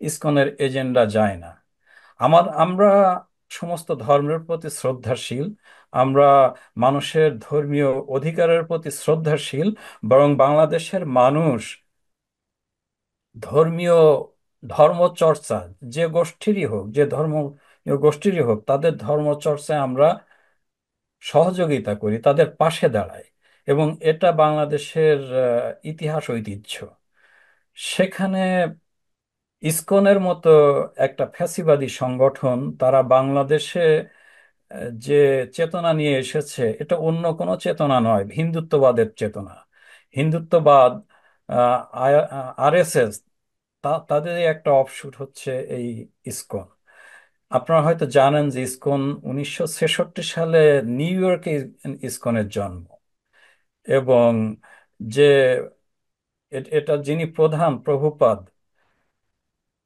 ইসকনের এজেন্ডা যায় না। আমরা সমস্ত ধর্মের প্রতি শ্রদ্ধাশীল, আমরা মানুষের ধর্মীয় অধিকারের প্রতি শ্রদ্ধাশীল। বরং বাংলাদেশের মানুষ ধর্মীয় ধর্মচর্চা, যে গোষ্ঠীরই হোক, যে ধর্ম গোষ্ঠীরই হোক, তাদের ধর্মচর্চায় আমরা সহযোগিতা করি, তাদের পাশে দাঁড়াই। এবং এটা বাংলাদেশের ইতিহাস ঐতিহ্য। সেখানে ইসকনের মতো একটা ফ্যাসিবাদী সংগঠন তারা বাংলাদেশে যে চেতনা নিয়ে এসেছে, এটা অন্য কোনো চেতনা নয়, হিন্দুত্ববাদের চেতনা। হিন্দুত্ববাদ, আরএসএস, তাদের একটা অফশুট হচ্ছে এই ইসকন। আপনারা হয়তো জানেন যে ইসকন 1966 সালে নিউ ইয়র্কে ইসকনের জন্ম। এবং যে এটা যিনি প্রধান, প্রভুপাদ,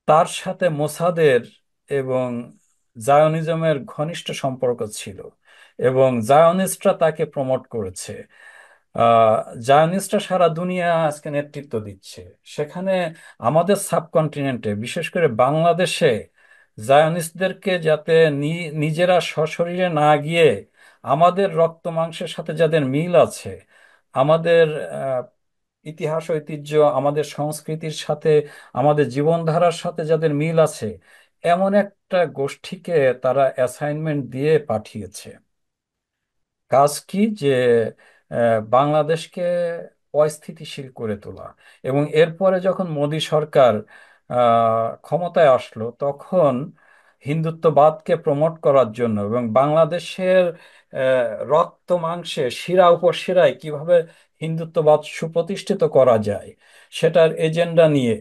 তার সাথে মোসাদের এবং জায়নিজমের ঘনিষ্ঠ সম্পর্ক ছিল এবং জায়নিস্টরা তাকে প্রমোট করেছে। আহ জায়নিস্টরা সারা দুনিয়া আজকে নেতৃত্ব দিচ্ছে। সেখানে আমাদের সাবকন্টিনেন্টে, বিশেষ করে বাংলাদেশে, জায়নিস্টদেরকে যাতে নিজেরা সশরীরে না গিয়ে আমাদের রক্ত মাংসের সাথে যাদের মিল আছে, আমাদের আহ, ইতিহাস ঐতিহ্য, আমাদের সংস্কৃতির সাথে, আমাদের জীবনধারার সাথে যাদের মিল আছে, এমন একটা গোষ্ঠীকে তারা অ্যাসাইনমেন্ট দিয়ে পাঠিয়েছে। কাজ কি? যে বাংলাদেশকে অস্থিতিশীল করে তোলা। এবং এরপরে যখন মোদী সরকার ক্ষমতায় আসলো, তখন হিন্দুত্ববাদকে প্রমোট করার জন্য এবং বাংলাদেশের রক্ত মাংসে শিরা উপশিরায় কিভাবে হিন্দুত্ববাদ সুপ্রতিষ্ঠিত করা যায় সেটার এজেন্ডা নিয়ে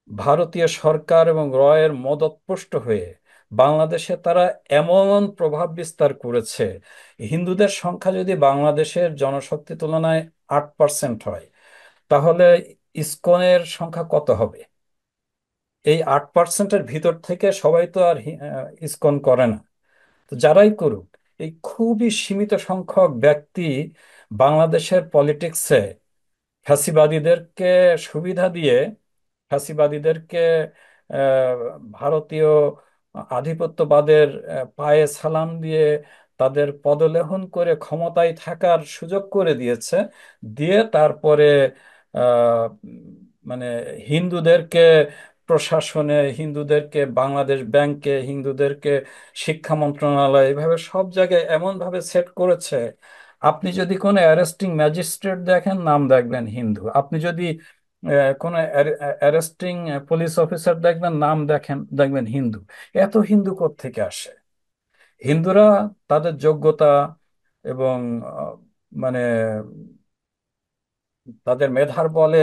ভারতীয় সরকার এবং রয়ের মদদপুষ্ট হয়ে বাংলাদেশে তারা এমন প্রভাব বিস্তার করেছে। হিন্দুদের সংখ্যা যদি বাংলাদেশের জনশক্তি তুলনায় 8% হয়, তাহলে ইসকনের সংখ্যা কত হবে? এই 8%-এর ভিতর থেকে সবাই তো আর ইসকন করে না। তো যারাই করুক, এই খুবই সীমিত সংখ্যক ব্যক্তি বাংলাদেশের পলিটিক্সে ফ্যাসিবাদীদেরকে সুবিধা দিয়ে, ফ্যাসিবাদীদেরকে আহ, ভারতীয় আধিপত্যবাদের পায়ে সালাম দিয়ে তাদের পদলেহন করে ক্ষমতায় থাকার সুযোগ করে দিয়েছে। দিয়ে তারপরে মানে হিন্দুদেরকে প্রশাসনে, হিন্দুদেরকে বাংলাদেশ ব্যাংকে, হিন্দুদেরকে শিক্ষা মন্ত্রণালয়, এভাবে সব জায়গায় এমন ভাবে সেট করেছে। আপনি যদি কোনো অ্যারেস্টিং ম্যাজিস্ট্রেট দেখেন, নাম দেখবেন হিন্দু। আপনি যদি কোনো অ্যারেস্টিং পুলিশ অফিসার দেখবেন, নাম দেখবেন হিন্দু। এত হিন্দু কোত্থেকে আসে? হিন্দুরা তাদের যোগ্যতা এবং আহ, মানে তাদের মেধার বলে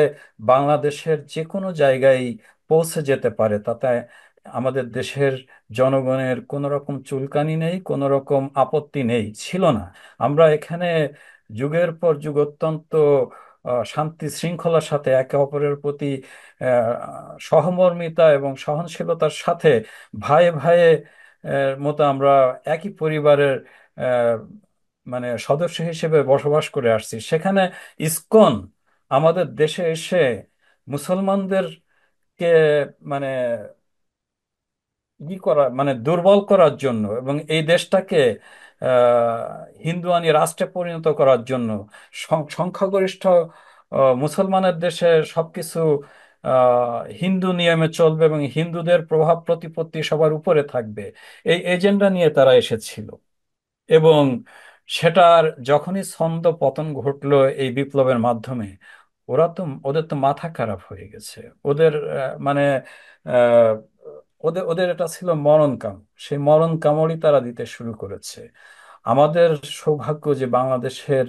বাংলাদেশের যে কোনো জায়গায় পৌঁছে যেতে পারে। তাতে আমাদের দেশের জনগণের কোনো রকম চুলকানি নেই, কোনো রকম আপত্তি নেই, ছিল না। আমরা এখানে যুগের পর যুগ অত্যন্ত শান্তি শৃঙ্খলার সাথে একে অপরের প্রতি সহমর্মিতা এবং সহনশীলতার সাথে ভাই ভাইয়ে মতো আমরা একই পরিবারের আহ, মানে সদস্য হিসেবে বসবাস করে আসছি। সেখানে ইসকন আমাদের দেশে এসে মুসলমানদেরকে মানে করা, মানে দুর্বল করার জন্য এবং এই দেশটাকে হিন্দুয়ানি রাষ্ট্রে পরিণত করার জন্য, সংখ্যাগরিষ্ঠ মুসলমানের দেশে সবকিছু হিন্দু নিয়মে চলবে এবং হিন্দুদের প্রভাব প্রতিপত্তি সবার উপরে থাকবে, এই এজেন্ডা নিয়ে তারা এসেছিল। এবং সেটার যখনই ছন্দ পতন ঘটলো এই বিপ্লবের মাধ্যমে, ওদের তো মাথা খারাপ হয়ে গেছে। ওদের মানে আহ, ওদের ওদের এটা ছিল মরণ কাম। সেই মরণ কামড়ই তারা দিতে শুরু করেছে। আমাদের সৌভাগ্য যে বাংলাদেশের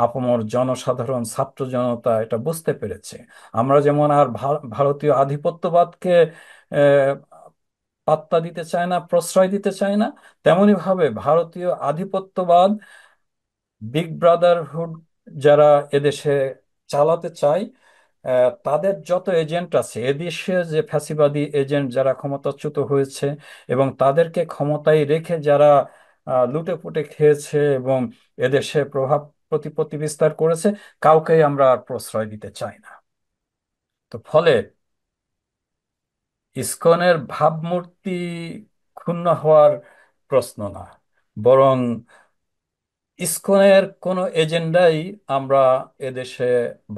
আপামর জনসাধারণ, ছাত্র জনতা এটা বুঝতে পেরেছে। আমরা যেমন আর ভারতীয় আধিপত্যবাদকে আহ, পাত্তা দিতে চায় না, প্রশ্রয় দিতে চায় না, তেমনি ভাবে ভারতীয় আধিপত্যবাদ, বিগ ব্রাদারহুড যারা এদেশে চালাতে চায়, তাদের যত এজেন্ট আছে এদেশে, যে ফ্যাসিবাদী এজেন্ট যারা ক্ষমতাচ্যুত হয়েছে এবং তাদেরকে ক্ষমতায় রেখে যারা লুটে পুটে খেয়েছে এবং এদেশে প্রভাব প্রতিপত্তি বিস্তার করেছে, কাউকেই আমরা আর প্রশ্রয় দিতে চাই না। তো ফলে ইসকনের ভাবমূর্তি ক্ষুণ্ণ হওয়ার প্রশ্ন না, বরং ইসকনের কোনো এজেন্ডাই আমরা এদেশে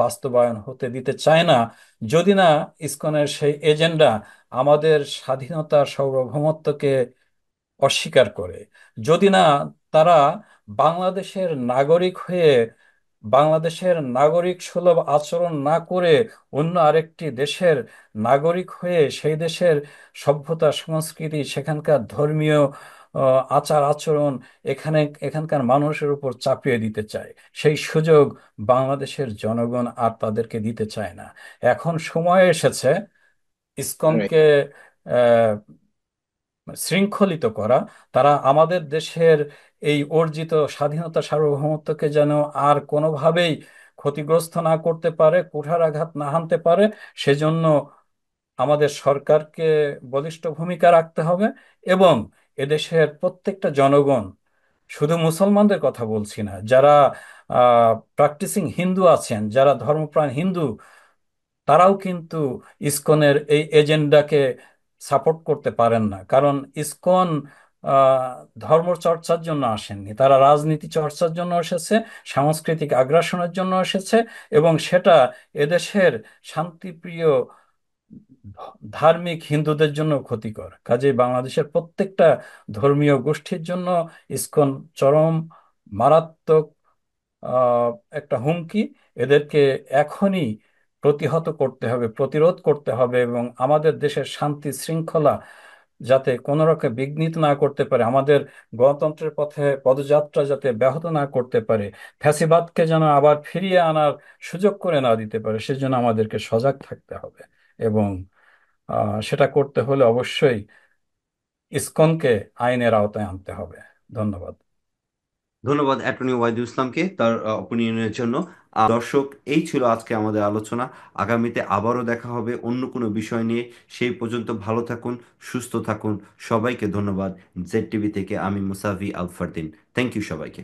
বাস্তবায়ন হতে দিতে চাই না, যদি না ইসকনের সেই এজেন্ডা আমাদের স্বাধীনতার সার্বভৌমত্বকে অস্বীকার করে, যদি না তারা বাংলাদেশের নাগরিক হয়ে, বাংলাদেশের নাগরিক সুলভ আচরণ না করে অন্য আরেকটি দেশের নাগরিক হয়ে সেই দেশের সভ্যতা, সংস্কৃতি, সেখানকার ধর্মীয় আচার আচরণ এখানকার মানুষের উপর চাপিয়ে দিতে চায়। সেই সুযোগ বাংলাদেশের জনগণ আর তাদেরকে দিতে চায় না। এখন সময় এসেছে Right. ইসকনকে শৃঙ্খলিত করা। তারা আমাদের দেশের এই অর্জিত স্বাধীনতা সার্বভৌমত্বকে যেন আর কোনোভাবেই ক্ষতিগ্রস্ত না করতে পারে, কুঠারাঘাত না হানতে পারে, সেজন্য আমাদের সরকারকে বলিষ্ঠ ভূমিকা রাখতে হবে, এবং এদেশের প্রত্যেকটা জনগণ, শুধু মুসলমানদের কথা বলছি না, যারা প্র্যাকটিসিং হিন্দু আছেন, যারা ধর্মপ্রাণ হিন্দু, তারাও কিন্তু ইসকনের এই এজেন্ডাকে সাপোর্ট করতে পারেন না। কারণ ইসকন আহ, ধর্ম চর্চার জন্য আসেননি, তারা রাজনীতি চর্চার জন্য এসেছে, সাংস্কৃতিক আগ্রাসনের জন্য এসেছে, এবং সেটা এদেশের শান্তিপ্রিয় ধার্মিক হিন্দুদের জন্য ক্ষতিকর। কাজেই বাংলাদেশের প্রত্যেকটা ধর্মীয় গোষ্ঠীর জন্য ইসকন চরম মারাত্মক আহ, একটা হুমকি। এদেরকে এখনই প্রতিহত করতে হবে, প্রতিরোধ করতে হবে, এবং আমাদের দেশের শান্তি শৃঙ্খলা যাতে কোনো রকম বিঘ্নিত না করতে পারে, আমাদের গণতন্ত্রের পথে পদযাত্রা যাতে ব্যাহত না করতে পারে, ফ্যাসিবাদকে যেন আবার ফিরিয়ে আনার সুযোগ করে না দিতে পারে, সেজন্য আমাদেরকে সজাগ থাকতে হবে। এবং সেটা করতে হলে অবশ্যই ইসকনকে আইনের আওতায় আনতে হবে। ধন্যবাদ। ধন্যবাদ অ্যাটর্নি ওয়াহিদুল ইসলামকে তার অপিনিয়নের জন্য। দর্শক, এই ছিল আজকে আমাদের আলোচনা। আগামীতে আবারও দেখা হবে অন্য কোনো বিষয় নিয়ে। সেই পর্যন্ত ভালো থাকুন, সুস্থ থাকুন। সবাইকে ধন্যবাদ। জেড টিভি থেকে আমি মুসাভি আল ফারদিন। থ্যাংক ইউ সবাইকে।